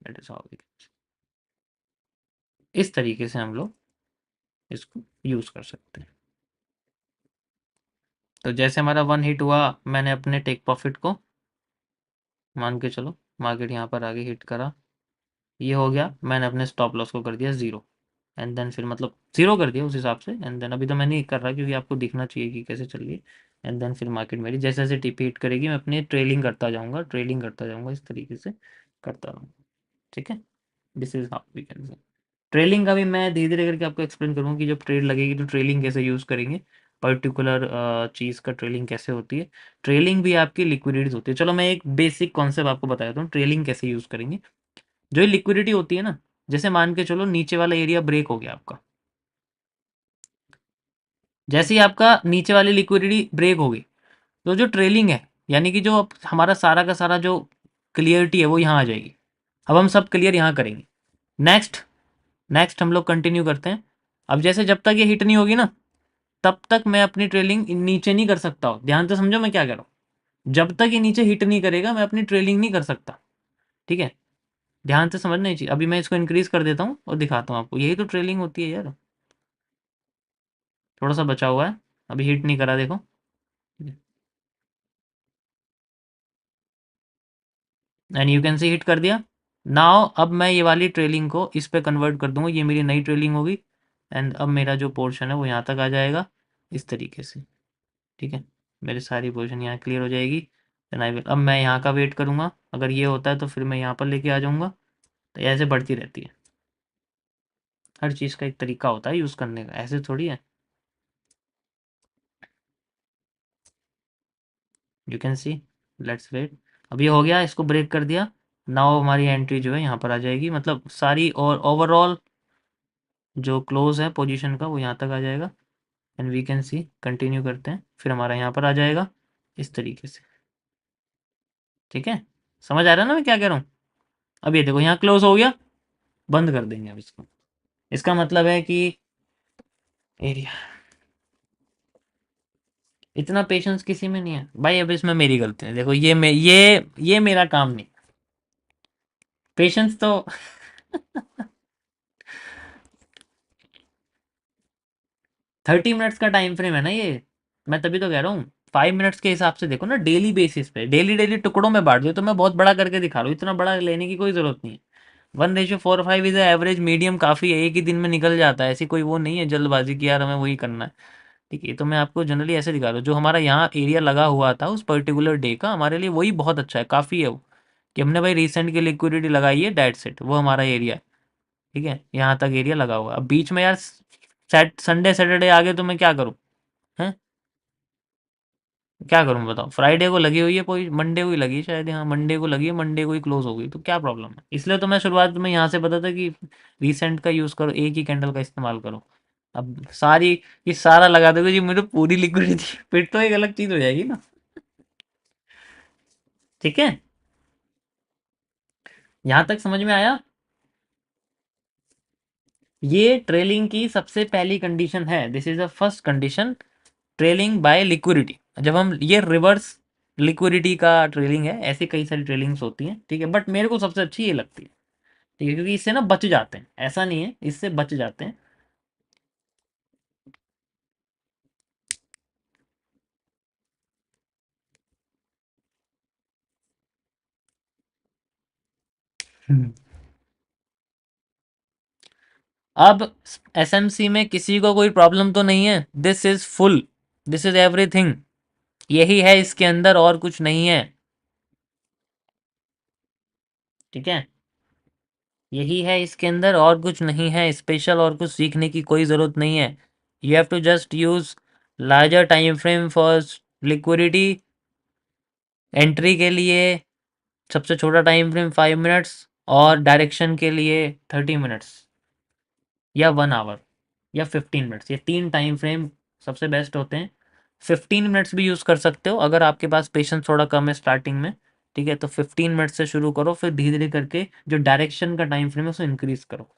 दैट इज हाउ इस तरीके से हम लोग इसको यूज़ कर सकते हैं। तो जैसे हमारा 1 हिट हुआ, मैंने अपने टेक प्रॉफिट को मान के चलो, मार्केट यहाँ पर आगे हिट करा, ये हो गया, मैंने अपने स्टॉप लॉस को कर दिया ज़ीरो, एंड देन फिर मतलब ज़ीरो कर दिया उस हिसाब से, एंड देन अभी तो मैं नहीं कर रहा क्योंकि आपको दिखना चाहिए कि कैसे चल रही है। एंड देन फिर मार्केट मेरी जैसे जैसे टीपी हिट करेगी, मैं अपनी ट्रेलिंग करता जाऊँगा, ट्रेलिंग करता जाऊँगा, इस तरीके से करता रहूँगा। ठीक है, this is how we can say. Trailing का भी मैं धीरे धीरे करके आपको एक्सप्लेन करूँगा कि जब ट्रेड लगेगी तो ट्रेलिंग कैसे यूज़ करेंगे, पर्टिकुलर चीज़ का ट्रेलिंग कैसे होती है। ट्रेलिंग भी आपकी लिक्विडिटीज होती है। चलो मैं एक बेसिक कॉन्सेप्ट आपको बता देता हूँ, ट्रेलिंग कैसे यूज़ करेंगे। जो ये लिक्विडिटी होती है ना, जैसे मान के चलो नीचे वाला एरिया ब्रेक हो गया आपका, जैसे ही आपका नीचे वाली लिक्विडिटी ब्रेक हो गई, तो जो ट्रेलिंग है, यानी कि जो हमारा सारा का सारा जो क्लियरिटी है वो यहाँ आ जाएगी। अब हम सब क्लियर यहाँ करेंगे। नेक्स्ट, नेक्स्ट हम लोग कंटिन्यू करते हैं। अब जैसे जब तक ये हिट नहीं होगी ना, तब तक मैं अपनी ट्रेलिंग नीचे नहीं कर सकता हूँ। ध्यान से समझो मैं क्या कह रहा हूँ, जब तक ये नीचे हिट नहीं करेगा मैं अपनी ट्रेलिंग नहीं कर सकता। ठीक है, ध्यान से समझना ही चाहिए। अभी मैं इसको इंक्रीज कर देता हूँ और दिखाता हूँ आपको, यही तो ट्रेलिंग होती है यार। थोड़ा सा बचा हुआ है, अभी हिट नहीं करा, देखो। And you can C hit कर दिया। नाउ अब मैं ये वाली ट्रेलिंग को इस पे कन्वर्ट कर दूंगा, ये मेरी नई ट्रेलिंग होगी, एंड अब मेरा जो पोर्शन है वो यहाँ तक आ जाएगा, इस तरीके से। ठीक है, मेरी सारी पोजीशन यहाँ क्लियर हो जाएगी। देन आई विल, अब मैं यहाँ का वेट करूँगा, अगर ये होता है तो फिर मैं यहाँ पर लेके आ जाऊँगा। तो ऐसे बढ़ती रहती है, हर चीज़ का एक तरीका होता है यूज़ करने का, ऐसे थोड़ी है। You can see, let's wait. अब ये हो गया, इसको ब्रेक कर दिया। नाउ हमारी एंट्री जो है यहाँ पर आ जाएगी, मतलब सारी और ओवरऑल जो क्लोज है पोजीशन का वो यहाँ तक आ जाएगा, and we can see continue करते हैं, फिर हमारा यहाँ पर आ जाएगा इस तरीके से। ठीक है, समझ आ रहा है ना मैं क्या कह रहा हूँ। अब ये देखो यहाँ क्लोज हो गया, बंद कर देंगे अब इसको। इसका मतलब है कि एरिया, इतना पेशेंस किसी में नहीं है भाई। अब इसमें मेरी गलती है, देखो ये मेरा काम नहीं, पेशेंस तो 30 मिनट्स का टाइम फ्रेम है ना ये, मैं तभी तो कह रहा हूँ। 5 मिनट्स के हिसाब से देखो ना, डेली बेसिस पे, डेली डेली टुकड़ों में बांट दो, तो मैं बहुत बड़ा करके दिखा रहा हूँ, इतना बड़ा लेने की कोई जरूरत नहीं है। 1:4 5 इज एवरेज, मीडियम काफ़ी है, एक ही दिन में निकल जाता है, ऐसी कोई वो नहीं है जल्दबाजी की यार हमें वही करना है। ठीक है, तो मैं आपको जनरली ऐसे दिखा रहा हूँ, जो हमारा यहाँ एरिया लगा हुआ था उस पर्टिकुलर डे का, हमारे लिए वही बहुत अच्छा है, काफ़ी है वो, कि हमने भाई रिसेंट की लिक्विडिटी लगाई है, डेट सेट वो हमारा एरिया है। ठीक है, यहाँ तक एरिया लगा हुआ है। अब बीच में यार संडे सैटरडे आ गए तो मैं क्या करूँ? हैं, क्या करूँ बताओ? फ्राइडे को लगी हुई है, कोई मंडे को ही लगी है शायद, हाँ मंडे को लगी है, मंडे को ही क्लोज हो गई, तो क्या प्रॉब्लम है? इसलिए तो मैं शुरुआत में यहाँ से बता था कि रिसेंट का यूज़ करो, एक ही कैंडल का इस्तेमाल करो। अब सारी, ये सारा लगा दोगे जी मेरे पूरी लिक्विडिटी फिर तो एक अलग चीज़ हो जाएगी ना। ठीक है, यहाँ तक समझ में आया? ये ट्रेलिंग की सबसे पहली कंडीशन है, this is the first condition, trailing by liquidity. जब हम ये रिवर्स लिक्विडिटी का ट्रेलिंग है, ऐसी कई सारी ट्रेलिंग्स होती हैं, ठीक है, बट मेरे को सबसे अच्छी ये लगती है। ठीक है, क्योंकि इससे ना बच जाते हैं, ऐसा नहीं है, इससे बच जाते हैं। हम्म। अब एसएमसी में किसी को कोई प्रॉब्लम तो नहीं है? This is full, this is everything, यही है इसके अंदर, और कुछ नहीं है। ठीक है, यही है इसके अंदर, और कुछ नहीं है स्पेशल, और कुछ सीखने की कोई ज़रूरत नहीं है। You have to just use larger time frame for liquidity. Entry के लिए सबसे छोटा टाइम फ्रेम 5 मिनट्स, और डायरेक्शन के लिए 30 मिनट्स, या 1 आवर, या 15 मिनट्स, ये तीन टाइम फ्रेम सबसे बेस्ट होते हैं। 15 मिनट्स भी यूज़ कर सकते हो अगर आपके पास पेशेंस थोड़ा कम है स्टार्टिंग में। ठीक है, तो 15 मिनट से शुरू करो, फिर धीरे धीरे करके जो डायरेक्शन का टाइम फ्रेम है उसको इंक्रीज करो।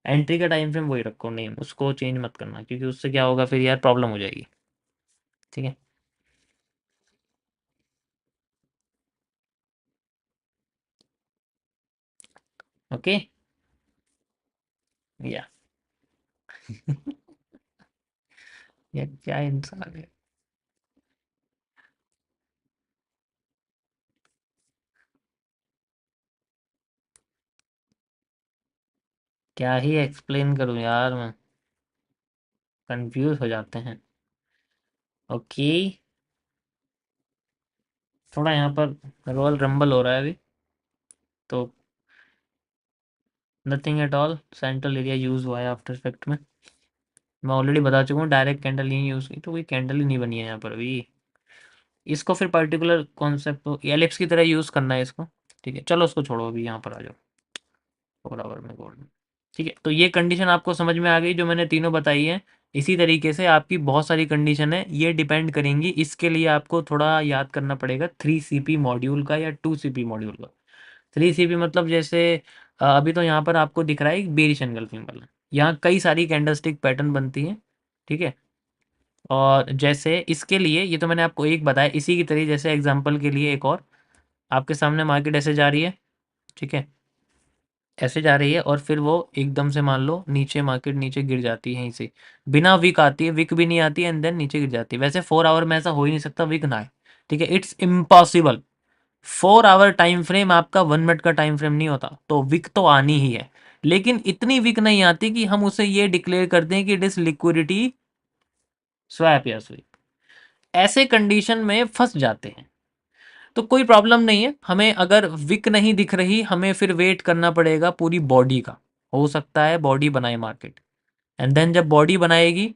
एंट्री का टाइम फ्रेम वही रखो, नेम उसको चेंज मत करना, क्योंकि उससे क्या होगा फिर यार, प्रॉब्लम हो जाएगी। ठीक है, ओके, या यार क्या इंसान है, क्या ही एक्सप्लेन करूँ यार मैं, कंफ्यूज हो जाते हैं। ओके, थोड़ा यहाँ पर रॉयल रंबल हो रहा है अभी, तो nothing at all, central area use हुआ है आफ्टर इफेक्ट में। मैं ऑलरेडी बता चुका हूँ, डायरेक्ट कैंडल नहीं यूज़ की, तो कोई कैंडल ही नहीं बनी है यहाँ पर अभी। इसको फिर पर्टिकुलर कॉन्सेप्ट एलिप्स की तरह यूज़ करना है इसको। ठीक है, चलो उसको छोड़ो, अभी यहाँ पर आ जाओ, 4 आवर में गोल्ड। ठीक है, तो ये कंडीशन आपको समझ में आ गई जो मैंने तीनों बताई है। इसी तरीके से आपकी बहुत सारी कंडीशन है, ये डिपेंड करेंगी, इसके लिए आपको थोड़ा याद करना पड़ेगा 3 CP मॉड्यूल का या 2 CP मॉड्यूल का। 3 CP मतलब जैसे अभी तो यहाँ पर आपको दिख रहा है एक बेरिश एंगल्फिंग वाला, यहाँ कई सारी कैंडलस्टिक पैटर्न बनती हैं। ठीक है, और जैसे इसके लिए ये तो मैंने आपको एक बताया, इसी की तरह जैसे एग्जांपल के लिए एक और, आपके सामने मार्केट ऐसे जा रही है। ठीक है, ऐसे जा रही है, और फिर वो एकदम से मान लो नीचे, मार्केट नीचे गिर जाती है यहीं से, बिना विक आती है, विक भी नहीं आती है, एंड देन नीचे गिर जाती है। वैसे 4 आवर में ऐसा हो ही नहीं सकता विक ना आए। ठीक है, it's impossible. 4 hour time frame आपका 1 मिनट का टाइम फ्रेम नहीं होता, तो विक तो आनी ही है, लेकिन इतनी विक नहीं आती कि हम उसे ये डिक्लेयर कर दें कि इट इज लिक्विडिटी स्वैप या स्वीप। ऐसे कंडीशन में फंस जाते हैं, तो कोई प्रॉब्लम नहीं है हमें, अगर विक नहीं दिख रही हमें फिर वेट करना पड़ेगा पूरी बॉडी का, हो सकता है बॉडी बनाए मार्केट, एंड देन जब बॉडी बनाएगी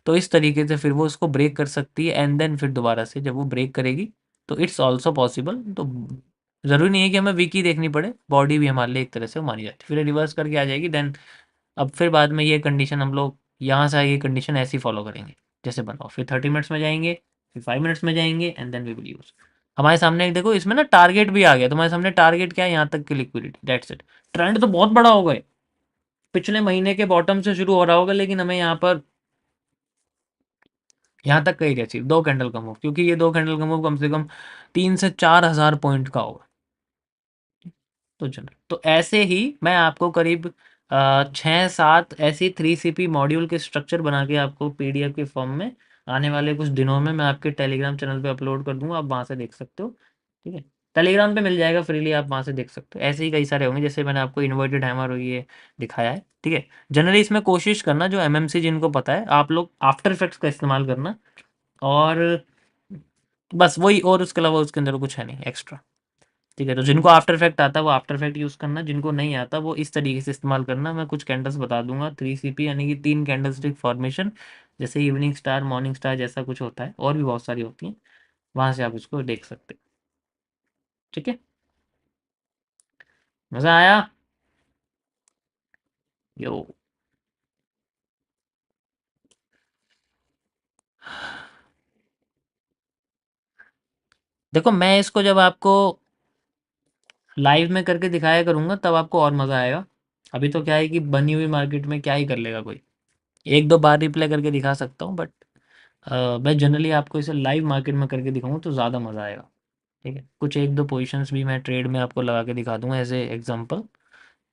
तो इस तरीके से फिर वो उसको ब्रेक कर सकती है, एंड देन फिर दोबारा से जब वो ब्रेक करेगी तो इट्स ऑल्सो पॉसिबल। तो ज़रूरी नहीं है कि हमें वीक ही देखनी पड़े, बॉडी भी हमारे लिए एक तरह से मानी जाती है, फिर रिवर्स करके आ जाएगी देन। अब फिर बाद में ये कंडीशन हम लोग यहाँ से आगे कंडीशन ऐसी फॉलो करेंगे, जैसे बनाओ, फिर 30 मिनट्स में जाएंगे, फिर 5 मिनट्स में जाएंगे, and then we will use. हमारे सामने एक देखो, इसमें ना टारगेट भी आ गया, तुम्हारे सामने टारगेट क्या है, यहाँ तक की लिक्विडिटी, दैट्स इट। ट्रेंड तो बहुत बड़ा हो गए, पिछले महीने के बॉटम से शुरू हो रहा होगा, लेकिन हमें यहाँ तक का एरिया चाहिए 2 कैंडल का मूव, क्योंकि ये 2 कैंडल का मूव कम से कम 3 से 4,000 पॉइंट का होगा। तो चलो, तो ऐसे ही मैं आपको करीब 6-7 ऐसी 3CP मॉड्यूल के स्ट्रक्चर बना के आपको पीडीएफ के फॉर्म में आने वाले कुछ दिनों में मैं आपके टेलीग्राम चैनल पे अपलोड कर दूंगा, आप वहाँ से देख सकते हो। ठीक है, टेलीग्राम पे मिल जाएगा फ्रीली, आप वहाँ से देख सकते हो। ऐसे ही कई सारे होंगे, जैसे मैंने आपको इन्वर्टेड हैमर ये दिखाया है। ठीक है, जनरली इसमें कोशिश करना, जो एमएमसी जिनको पता है, आप लोग आफ्टर इफेक्ट्स का इस्तेमाल करना, और बस वही, और उसके अलावा उसके अंदर कुछ है नहीं एक्स्ट्रा। ठीक है, तो जिनको आफ्टर इफेक्ट आता है वो आफ्टर इफेक्ट यूज़ करना, जिनको नहीं आता वो इस तरीके से इस्तेमाल करना। मैं कुछ कैंडल्स बता दूंगा, 3CP यानी कि 3 कैंडल स्टिक फॉर्मेशन, जैसे इवनिंग स्टार, मॉर्निंग स्टार जैसा कुछ होता है, और भी बहुत सारी होती हैं, वहाँ से आप उसको देख सकते हैं। ठीक है, मज़ा आया? यो, देखो मैं इसको जब आपको लाइव में करके दिखाया करूंगा तब आपको और मज़ा आएगा। अभी तो क्या है कि बनी हुई मार्केट में क्या ही कर लेगा कोई, एक दो बार रिप्ले करके दिखा सकता हूँ, बट मैं जनरली आपको इसे लाइव मार्केट में करके दिखाऊंगा तो ज़्यादा मज़ा आएगा। ठीक है, कुछ एक दो पोजीशंस भी मैं ट्रेड में आपको लगा के दिखा दूंगा एज ए एग्जांपल।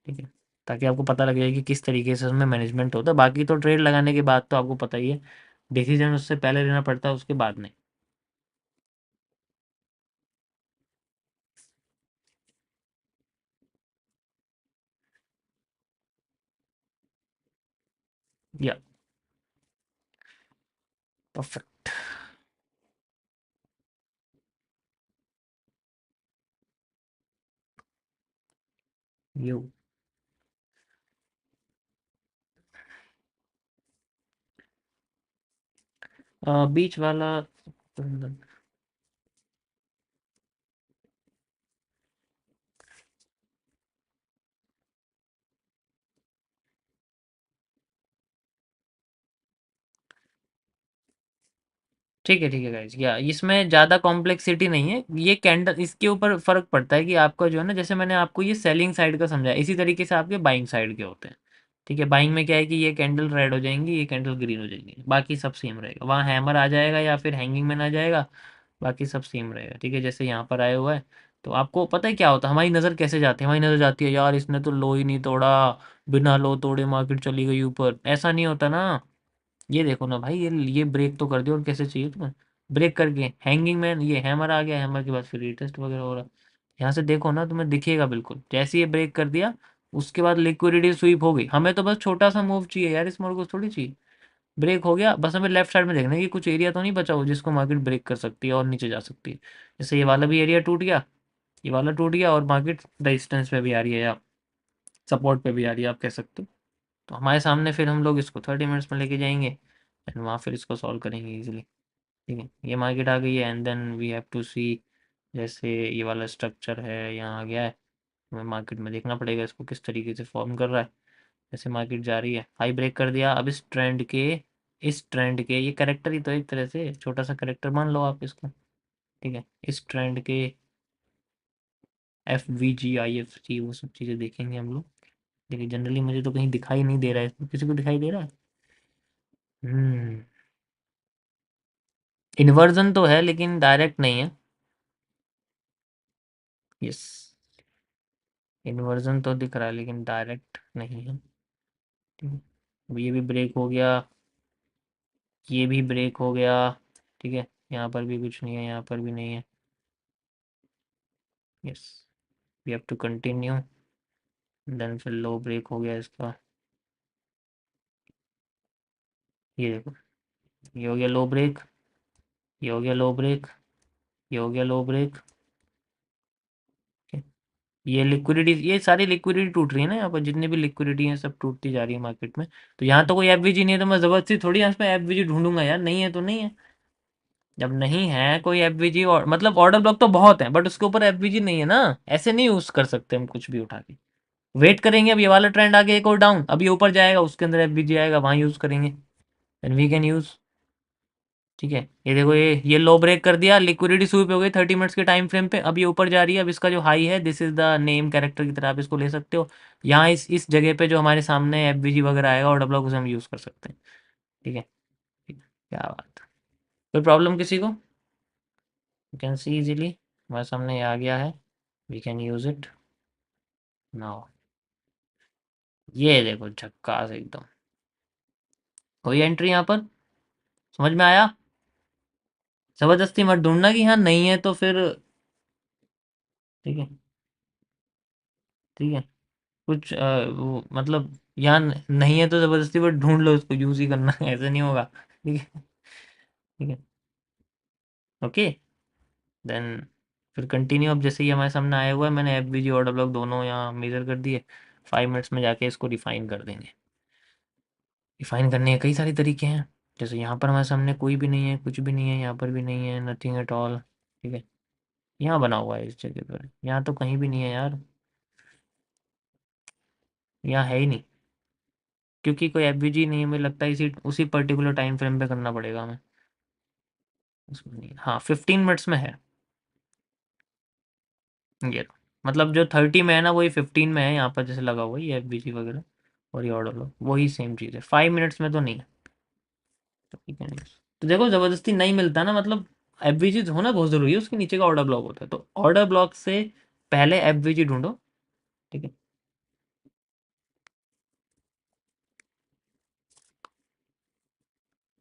ठीक है, ताकि आपको पता लग जाए कि किस तरीके से उसमें मैनेजमेंट होता है। बाकी तो ट्रेड लगाने के बाद तो आपको पता ही है, डिसीजन उससे पहले लेना पड़ता है, उसके बाद नहीं। या परफेक्ट। यू बीच वाला, ठीक है गाइस, या इसमें ज़्यादा कॉम्प्लेक्सिटी नहीं है। ये कैंडल, इसके ऊपर फ़र्क पड़ता है कि आपका जो है ना, जैसे मैंने आपको ये सेलिंग साइड का समझाया, इसी तरीके से आपके बाइंग साइड के होते हैं। ठीक है, बाइंग में क्या है कि ये कैंडल रेड हो जाएंगी, ये कैंडल ग्रीन हो जाएंगी, बाकी सब सेम रहेगा। वहाँ हैमर आ जाएगा या फिर हैंगिंग मैन आ जाएगा, बाकी सब सेम रहेगा। ठीक है, जैसे यहाँ पर आया हुआ है, तो आपको पता है क्या होता है, हमारी नज़र कैसे जाती है, हमारी नज़र जाती है यार इसने तो लो ही नहीं तोड़ा, बिना लो तोड़े मार्केट चली गई ऊपर, ऐसा नहीं होता ना। ये देखो ना भाई, ये ब्रेक तो कर दिया, और कैसे चाहिए तुम्हें ब्रेक करके, हैंगिंग मैन, ये हैमर आ गया, हैमर के बाद फिर रिटेस्ट वगैरह हो रहा है। यहाँ से देखो ना, तुम्हें दिखेगा बिल्कुल, जैसे ये ब्रेक कर दिया उसके बाद लिक्विडिटी स्वीप हो गई। हमें तो बस छोटा सा मूव चाहिए यार, इस मोड़ को थोड़ी चाहिए। ब्रेक हो गया, बस हमें लेफ्ट साइड में देखना है कि कुछ एरिया तो नहीं बचा हो जिसको मार्केट ब्रेक कर सकती है और नीचे जा सकती है। जैसे ये वाला भी एरिया टूट गया, ये वाला टूट गया, और मार्केट रेजिस्टेंस पे भी आ रही है, या सपोर्ट पे भी आ रही है, आप कह सकते हो। तो हमारे सामने फिर हम लोग इसको 30 मिनट्स में लेके जाएंगे, एंड वहाँ फिर इसको सॉल्व करेंगे इजीली। ठीक है, ये मार्केट आ गई है, and then we have to see, जैसे ये वाला स्ट्रक्चर है यहाँ आ गया है, हमें मार्केट में देखना पड़ेगा इसको किस तरीके से फॉर्म कर रहा है। जैसे मार्केट जा रही है, हाई ब्रेक कर दिया, अब इस ट्रेंड के ये करेक्टर ही तो, एक तरह से छोटा सा करेक्टर मान लो आप इसको। ठीक है, इस ट्रेंड के FVG IFC वो सब चीज़ें देखेंगे हम लोग। देखिए जनरली मुझे तो कहीं दिखाई नहीं दे रहा है, इसमें किसी को दिखाई दे रहा है? हम्म, इन्वर्जन तो है लेकिन डायरेक्ट नहीं है। यस, इन्वर्जन तो दिख रहा है लेकिन डायरेक्ट नहीं है। ठीक है, अब ये भी ब्रेक हो गया, ये भी ब्रेक हो गया। ठीक है, यहाँ पर भी कुछ नहीं है, यहाँ पर भी नहीं है। Yes, we have to continue, then फिर लो ब्रेक हो गया इसका। ये देखो, ये हो गया लो ब्रेक, ये हो गया लो ब्रेक, ये हो गया लो ब्रेक। ये लिक्विडिटी, ये सारी लिक्विडिटी टूट रही है ना, यहाँ पर जितनी भी लिक्विडिटी है सब टूटती जा रही है मार्केट में। तो यहाँ तो कोई एफवीजी नहीं है, तो मैं जबरदस्ती थोड़ी यहाँ पे एफवीजी ढूंढूंगा यार, नहीं है तो नहीं है। जब नहीं है कोई एफवीजी, और मतलब ऑर्डर ब्लॉक तो बहुत है, बट उसके ऊपर एफवीजी नहीं है ना, ऐसे नहीं यूज कर सकते हम कुछ भी उठा के। वेट करेंगे, अब ये वाला ट्रेंड आगे एक और डाउन, अब ये ऊपर जाएगा, उसके अंदर एफवीजी आएगा, वहां यूज करेंगे, देन वी कैन यूज। ठीक है, ये देखो, ये लो ब्रेक कर दिया, लिक्विडिटी स्वीप हो गई 30 मिनट्स के टाइम फ्रेम पे, अब ये ऊपर जा रही है, अब इसका जो हाई है, this is the name character की तरह आप इसको ले सकते हो। यहाँ इस जगह पे जो हमारे सामने एफबीजी वगैरह आएगा ऑर्डर ब्लॉक, उसे हम यूज़ कर सकते हैं। ठीक है, ठीक है, क्या बात है। कोई प्रॉब्लम किसी को? यू कैन सी इजीली हमारे सामने ये आ गया है, we can use it now. ये देखो झक्कास एकदम। कोई एंट्री यहाँ पर समझ में आया? ज़बरदस्ती मत ढूंढना कि हाँ नहीं है तो फिर। ठीक है, ठीक है। कुछ वो मतलब यहाँ नहीं है तो ज़बरदस्ती बट ढूंढ लो, उसको यूज़ ही करना है, ऐसे नहीं होगा। ठीक है, ठीक है, ओके। देन फिर कंटिन्यू। अब जैसे ही हमारे सामने आया हुआ है, मैंने एफ बी जी ऑर्डर ब्लॉक दोनों यहाँ मेजर कर दिए। 5 मिनट्स में जाके इसको रिफाइन कर देंगे। रिफाइन करने के कई सारे तरीके हैं। जैसे यहाँ पर हमारे सामने कोई भी नहीं है, कुछ भी नहीं है, यहाँ पर भी नहीं है, नथिंग एट ऑल। ठीक है, यहाँ बना हुआ है इस जगह पर, यहाँ तो कहीं भी नहीं है यार, यहाँ है ही नहीं। क्योंकि कोई एफबीजी नहीं है, मुझे लगता है इसी उसी पर्टिकुलर टाइम फ्रेम पे करना पड़ेगा हमें। उसमें नहीं है। हाँ, 15 मिनट्स में है ये। मतलब जो 30 में है ना, वही 15 में है यहाँ पर, जैसे लगा हुआ है ये एफबीजी वगैरह और ये ऑर्डर लो, वही सेम चीज़ है। 5 मिनट्स में तो नहीं है। तो ठीक है, तो देखो ज़बरदस्ती नहीं मिलता ना, मतलब एफबीजी होना बहुत ज़रूरी है, उसके नीचे का ऑर्डर ब्लॉक होता है, तो ऑर्डर ब्लॉक से पहले एफबीजी ढूंढो। ठीक है,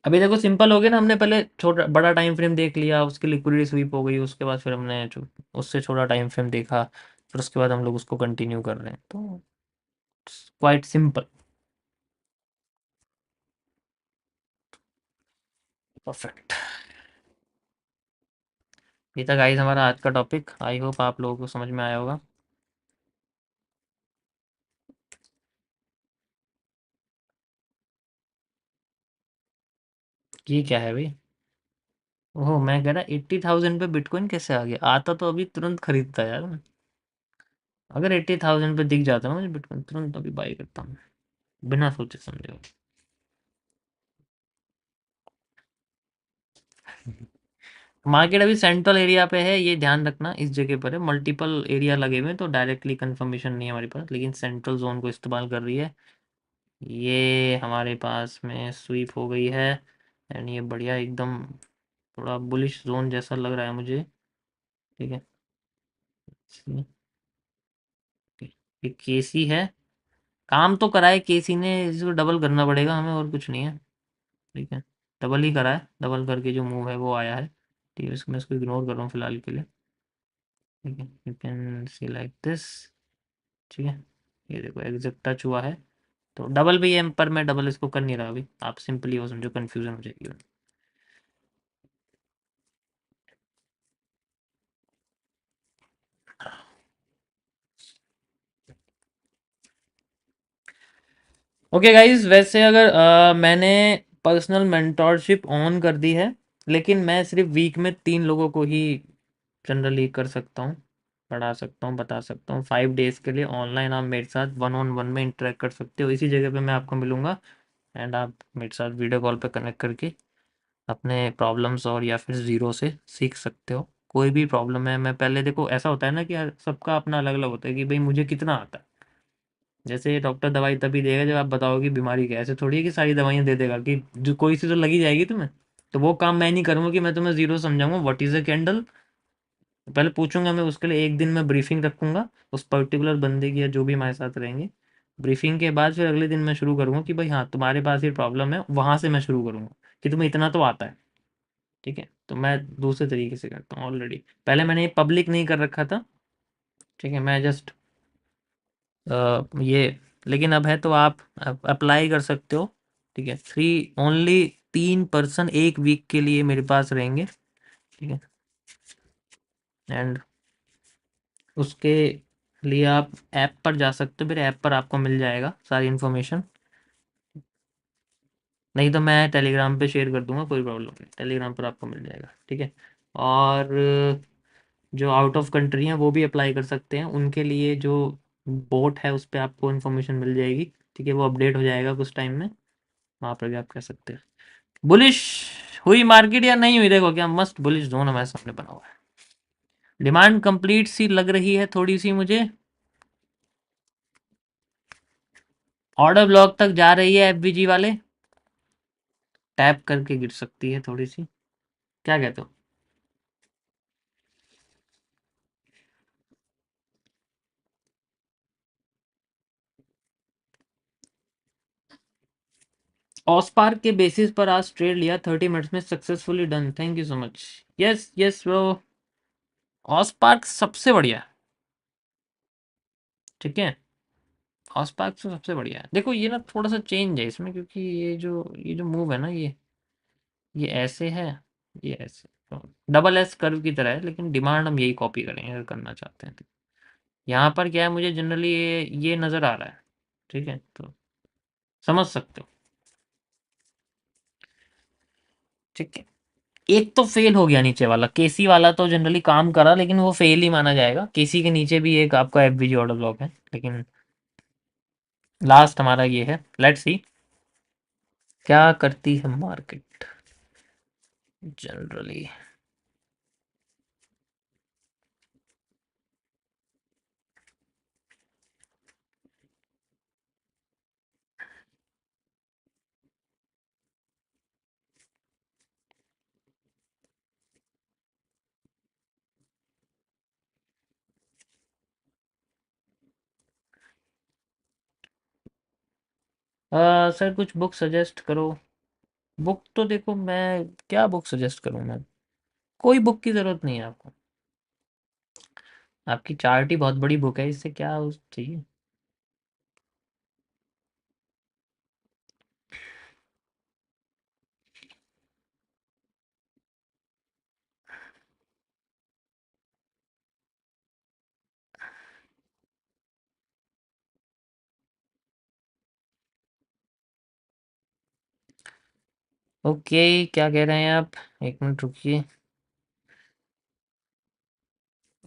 अभी देखो सिंपल हो गया ना, हमने पहले छोटा बड़ा टाइम फ्रेम देख लिया, उसकी लिक्विडिटी स्वीप हो गई, उसके बाद फिर हमने उससे छोटा टाइम फ्रेम देखा, फिर उसके बाद हम लोग उसको कंटिन्यू कर रहे हैं, तो क्वाइट सिंपल। परफेक्ट। ये था गाइस हमारा आज का टॉपिक। आई होप आप लोगों को समझ में आया होगा। ये क्या है भाई? ओह, मैं कह रहा 80,000 पे बिटकॉइन कैसे आ गया? आता तो अभी तुरंत खरीदता यार मैं। अगर 80,000 पे दिख जाता ना मुझे बिटकॉइन, तुरंत अभी बाई करता हूँ, बिना सोचे समझे। मार्केट अभी सेंट्रल एरिया पे है, ये ध्यान रखना, इस जगह पर है। मल्टीपल एरिया लगे हुए हैं तो डायरेक्टली कंफर्मेशन नहीं है हमारे पास, लेकिन सेंट्रल जोन को इस्तेमाल कर रही है। ये हमारे पास में स्वीप हो गई है, एंड ये बढ़िया एकदम थोड़ा बुलिश जोन जैसा लग रहा है मुझे। ठीक है, ये केसी है, काम तो कराए केसी ने, इसको डबल करना पड़ेगा हमें, और कुछ नहीं है। ठीक है, डबल ही करा है, डबल करके जो मूव है वो आया है। ठीक है, मैं इसको इग्नोर कर रहा हूँ फिलहाल के लिए। ठीक है, you can C like this. ठीक है, ये देखो एग्जैक्ट टच हुआ है, तो डबल भी है, पर मैं डबल इसको कर नहीं रहा अभी, आप सिंपली वो समझो, कन्फ्यूजन हो जाएगी। ओके गाइज, वैसे अगर मैंने पर्सनल मेंटोरशिप ऑन कर दी है, लेकिन मैं सिर्फ वीक में 3 लोगों को ही जनरली कर सकता हूँ, पढ़ा सकता हूँ, बता सकता हूँ। 5 डेज के लिए ऑनलाइन आप मेरे साथ वन ऑन वन में इंटरेक्ट कर सकते हो, इसी जगह पे मैं आपको मिलूंगा, एंड आप मेरे साथ वीडियो कॉल पे कनेक्ट करके अपने प्रॉब्लम्स और या फिर ज़ीरो से सीख सकते हो। कोई भी प्रॉब्लम है, मैं पहले देखो ऐसा होता है ना कि यार सबका अपना अलग अलग होता है कि भाई मुझे कितना आता है। जैसे डॉक्टर दवाई तभी देगा जब आप बताओगे बीमारी क्या है, ऐसे थोड़ी है कि सारी दवाइयाँ दे देगा कि जो कोई सी तो लगी जाएगी तुम्हें। तो वो काम मैं नहीं करूँगा कि मैं तुम्हें ज़ीरो समझाऊंगा व्हाट इज़ अ कैंडल। पहले पूछूंगा मैं, उसके लिए एक दिन मैं ब्रीफिंग रखूंगा उस पर्टिकुलर बंदे की या जो भी हमारे साथ रहेंगे। ब्रीफिंग के बाद फिर अगले दिन मैं शुरू करूँगा कि भाई हाँ तुम्हारे पास ये प्रॉब्लम है, वहाँ से मैं शुरू करूँगा कि तुम्हें इतना तो आता है। ठीक है, तो मैं दूसरे तरीके से करता हूँ ऑलरेडी, पहले मैंने ये पब्लिक नहीं कर रखा था। ठीक है, मैं जस्ट ये, लेकिन अब है तो आप अप्लाई कर सकते हो। ठीक है, थ्री ओनली 3 पर्सन एक वीक के लिए मेरे पास रहेंगे। ठीक है, एंड उसके लिए आप ऐप पर जा सकते हो, मेरे ऐप पर आपको मिल जाएगा सारी इन्फॉर्मेशन। नहीं तो मैं टेलीग्राम पे शेयर कर दूंगा, कोई प्रॉब्लम नहीं, टेलीग्राम पर आपको मिल जाएगा। ठीक है, और जो आउट ऑफ कंट्री हैं वो भी अप्लाई कर सकते हैं, उनके लिए जो बोट है उस पर आपको इन्फॉर्मेशन मिल जाएगी। ठीक है, वो अपडेट हो जाएगा कुछ टाइम में, वहाँ पर भी आप कह सकते हैं। बुलिश हुई मार्केट या नहीं हुई, देखो क्या मस्त बुलिश जोन हमारे सामने बना हुआ है। डिमांड कंप्लीट सी लग रही है थोड़ी सी मुझे। ऑर्डर ब्लॉक तक जा रही है एफबीजी वाले, टैप करके गिर सकती है थोड़ी सी, क्या कहते हो? ऑस्पार्क के बेसिस पर आज ट्रेड लिया, 30 मिनट्स में successfully done, thank you so much. Yes yes bro, ऑस्पार्क सबसे बढ़िया है, ठीक है। ऑस्पार्क तो सबसे बढ़िया है। देखो ये ना थोड़ा सा चेंज है इसमें, क्योंकि ये जो मूव है ना, ये ऐसे है, ये ऐसे डबल एस कर्व की तरह है, लेकिन डिमांड हम यही कॉपी करेंगे अगर करना चाहते हैं तो। यहाँ पर क्या है, मुझे जनरली ये नज़र आ रहा है, ठीक है, तो समझ सकते हो, ठीक है। एक तो फेल हो गया नीचे वाला, केसी वाला तो जनरली काम करा, लेकिन वो फेल ही माना जाएगा। केसी के नीचे भी एक आपका एफबीजी ऑर्डर ब्लॉक है, लेकिन लास्ट हमारा ये है। लेट्स सी क्या करती है मार्केट जनरली। सर कुछ बुक सजेस्ट करो। बुक तो देखो, मैं क्या बुक सजेस्ट करूँ मैं, कोई बुक की ज़रूरत नहीं है आपको। आपकी चार्ट ही बहुत बड़ी बुक है, इससे क्या चाहिए। ओके, क्या कह रहे हैं आप, एक मिनट रुकिए।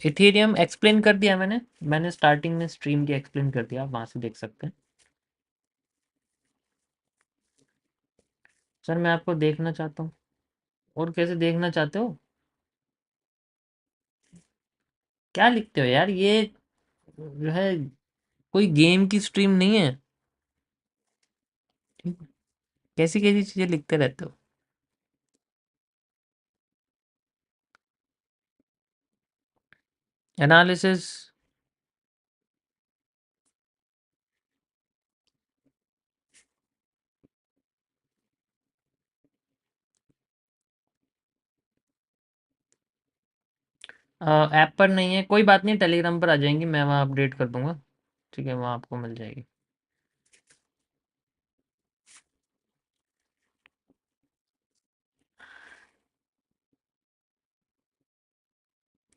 इथेरियम एक्सप्लेन कर दिया मैंने स्टार्टिंग में स्ट्रीम की एक्सप्लेन कर दिया, आप वहाँ से देख सकते हैं। सर मैं आपको देखना चाहता हूँ। और कैसे देखना चाहते हो, क्या लिखते हो यार, ये जो है कोई गेम की स्ट्रीम नहीं है, ठीक है? कैसी कैसी चीज़ें लिखते रहते हो। एनालिसिस। ऐप पर नहीं है, कोई बात नहीं, टेलीग्राम पर आ जाएंगी, मैं वहाँ अपडेट कर दूंगा, ठीक है, वहाँ आपको मिल जाएगी।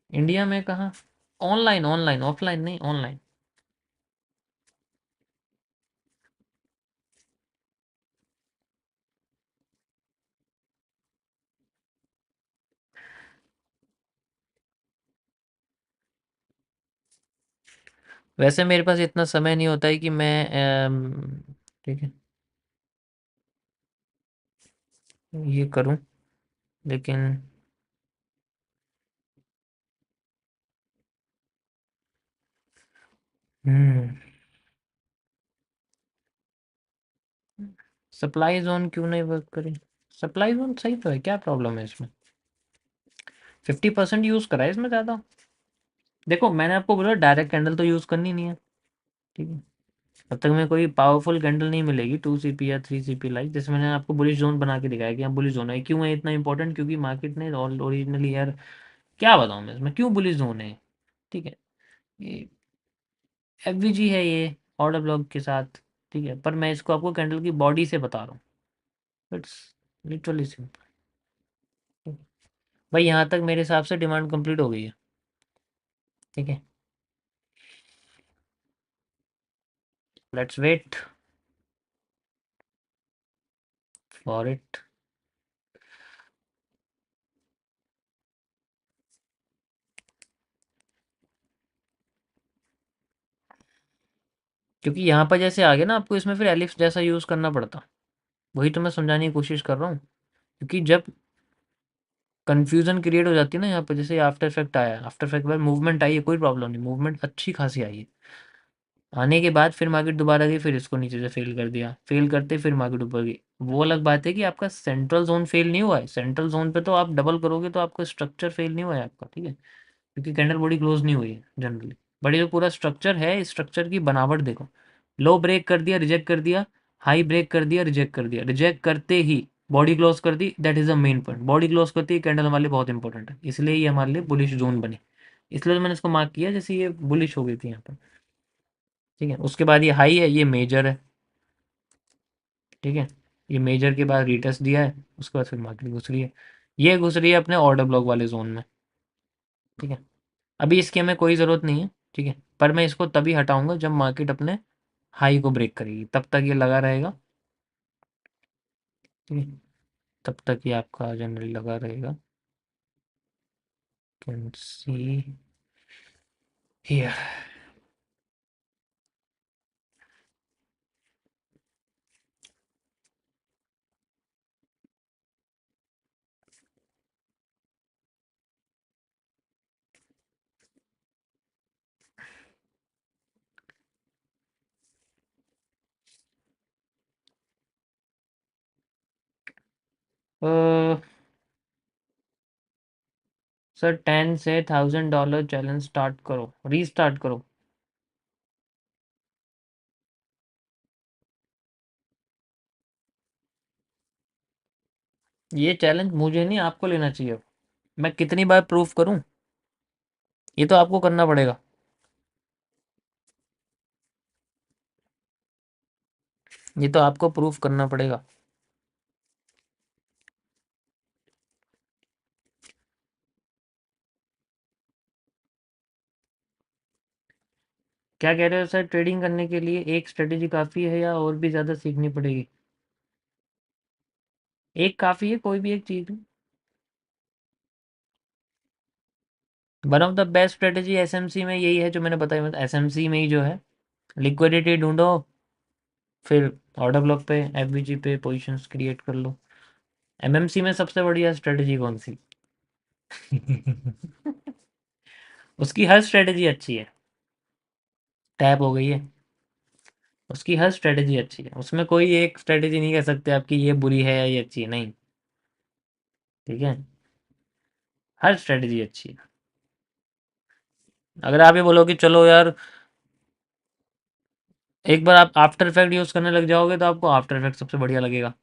इंडिया में कहाँ, ऑनलाइन ऑनलाइन, ऑफलाइन नहीं, ऑनलाइन। वैसे मेरे पास इतना समय नहीं होता है कि मैं ठीक है ये करूं, लेकिन हम्म सप्लाई जोन क्यों नहीं वर्क करी। सप्लाई जोन सही तो है, क्या प्रॉब्लम है इसमें। 50% यूज करा है इसमें ज़्यादा। देखो मैंने आपको बोला डायरेक्ट कैंडल तो यूज करनी नहीं है, ठीक है। जब तक में कोई पावरफुल कैंडल नहीं मिलेगी 2 CP या 3 CP लाइक, जैसे मैंने आपको बुलिश जोन बना के दिखाया कि यहाँ बुलिश जोन है, क्यों है इतना इंपॉर्टेंट, क्योंकि मार्केट ने ओरिजिनली यार, क्या बताऊँ मैं इसमें क्यों बुलिश जोन है, ठीक है। ये एफवीजी है ये, ऑर्डर ब्लॉक के साथ, ठीक है, पर मैं इसको आपको कैंडल की बॉडी से बता रहा हूँ, इट्स लिटरली सिंपल। भाई यहाँ तक मेरे हिसाब से डिमांड कंप्लीट हो गई है, ठीक है। Let's wait for it. क्योंकि यहाँ पर जैसे आ गया ना, आपको इसमें फिर एलिप्स जैसा यूज़ करना पड़ता, वही तो मैं समझाने की कोशिश कर रहा हूँ। क्योंकि जब कंफ्यूजन क्रिएट हो जाती है ना यहाँ पर, जैसे आफ्टर इफेक्ट आया, आफ्टर इफेक्ट बाद मूवमेंट आई है, कोई प्रॉब्लम नहीं, मूवमेंट अच्छी खासी आई है, आने के बाद फिर मार्केट दोबारा गई, फिर इसको नीचे से फेल कर दिया, फेल करते फिर मार्केट ऊपर गई। वो अलग बात है कि आपका सेंट्रल जोन फेल नहीं हुआ है, सेंट्रल जोन पे तो आप डबल करोगे तो आपका स्ट्रक्चर फेल नहीं हुआ है आपका, ठीक है, क्योंकि कैंडल बॉडी क्लोज नहीं हुई है जनरली। बट ये जो पूरा स्ट्रक्चर है, इस स्ट्रक्चर की बनावट देखो, लो ब्रेक कर दिया, रिजेक्ट कर दिया, हाई ब्रेक कर दिया, रिजेक्ट कर दिया, रिजेक्ट करते ही बॉडी क्लोज कर दी, that is a main point. Body close करती है कैंडल हमारे लिए बहुत इंपॉर्टेंट है, इसलिए ये हमारे लिए बुलिश जोन बनी, इसलिए तो मैंने इसको मार्क किया जैसे ये बुलिश हो गई थी यहाँ पर, ठीक है। उसके बाद ये हाई है, ये मेजर है, ठीक है, ये मेजर के बाद रिटेस्ट दिया है, उसके बाद फिर मार्केट घुस रही है, ये घुस रही है अपने ऑर्डर ब्लॉक वाले जोन में, ठीक है। अभी इसकी हमें कोई ज़रूरत नहीं है, ठीक है, पर मैं इसको तभी हटाऊंगा जब मार्केट अपने हाई को ब्रेक करेगी, तब तक ये लगा रहेगा, ठीक है, तब तक ये आपका जनरली लगा रहेगा। Can see here. सर 10 से $1000 चैलेंज स्टार्ट करो, रीस्टार्ट करो। ये चैलेंज मुझे नहीं, आपको लेना चाहिए। मैं कितनी बार प्रूफ करूं, ये तो आपको करना पड़ेगा। ये तो आपको प्रूफ करना पड़ेगा। क्या कह रहे हो सर, ट्रेडिंग करने के लिए एक स्ट्रेटेजी काफ़ी है या और भी ज़्यादा सीखनी पड़ेगी? एक काफ़ी है, कोई भी एक चीज़। One of the best strategy SMC में यही है जो मैंने बताया, मतलब एसएमसी में ही जो है, लिक्विडिटी ढूंढो, फिर ऑर्डर ब्लॉक पे एफबीजी पे पोजीशंस क्रिएट कर लो। एमएमसी में सबसे बढ़िया स्ट्रेटेजी कौन सी? उसकी हर स्ट्रेटेजी अच्छी है। टैप हो गई है, उसकी हर स्ट्रेटेजी अच्छी है, उसमें कोई एक स्ट्रेटेजी नहीं कह सकते आपकी ये बुरी है या ये अच्छी है, नहीं, ठीक है, हर स्ट्रेटेजी अच्छी है। अगर आप ये बोलो कि चलो यार, एक बार आप आफ्टर इफेक्ट यूज़ करने लग जाओगे तो आपको आफ्टर इफेक्ट सबसे बढ़िया लगेगा,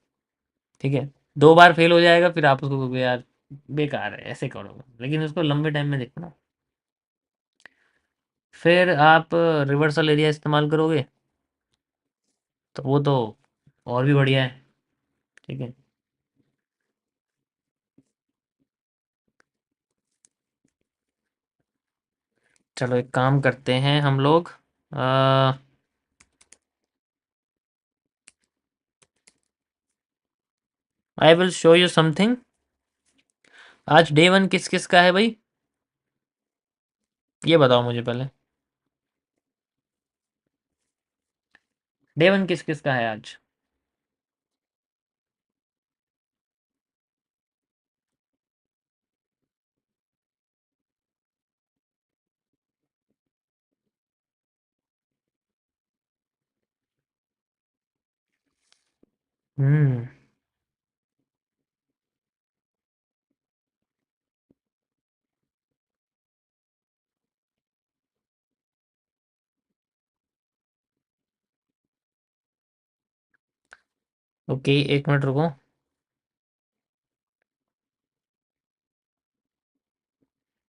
ठीक है। 2 बार फेल हो जाएगा, फिर आप उसको कहोगे यार बेकार है, ऐसे करो, लेकिन उसको लंबे टाइम में देखना। फिर आप रिवर्सल एरिया इस्तेमाल करोगे, तो वो तो और भी बढ़िया है, ठीक है। चलो एक काम करते हैं हम लोग, I will show you something. आज डे वन किस किस का है भाई, ये बताओ मुझे पहले। डे वन किस किस का है आज? हम्म। ओके, एक मिनट रुको।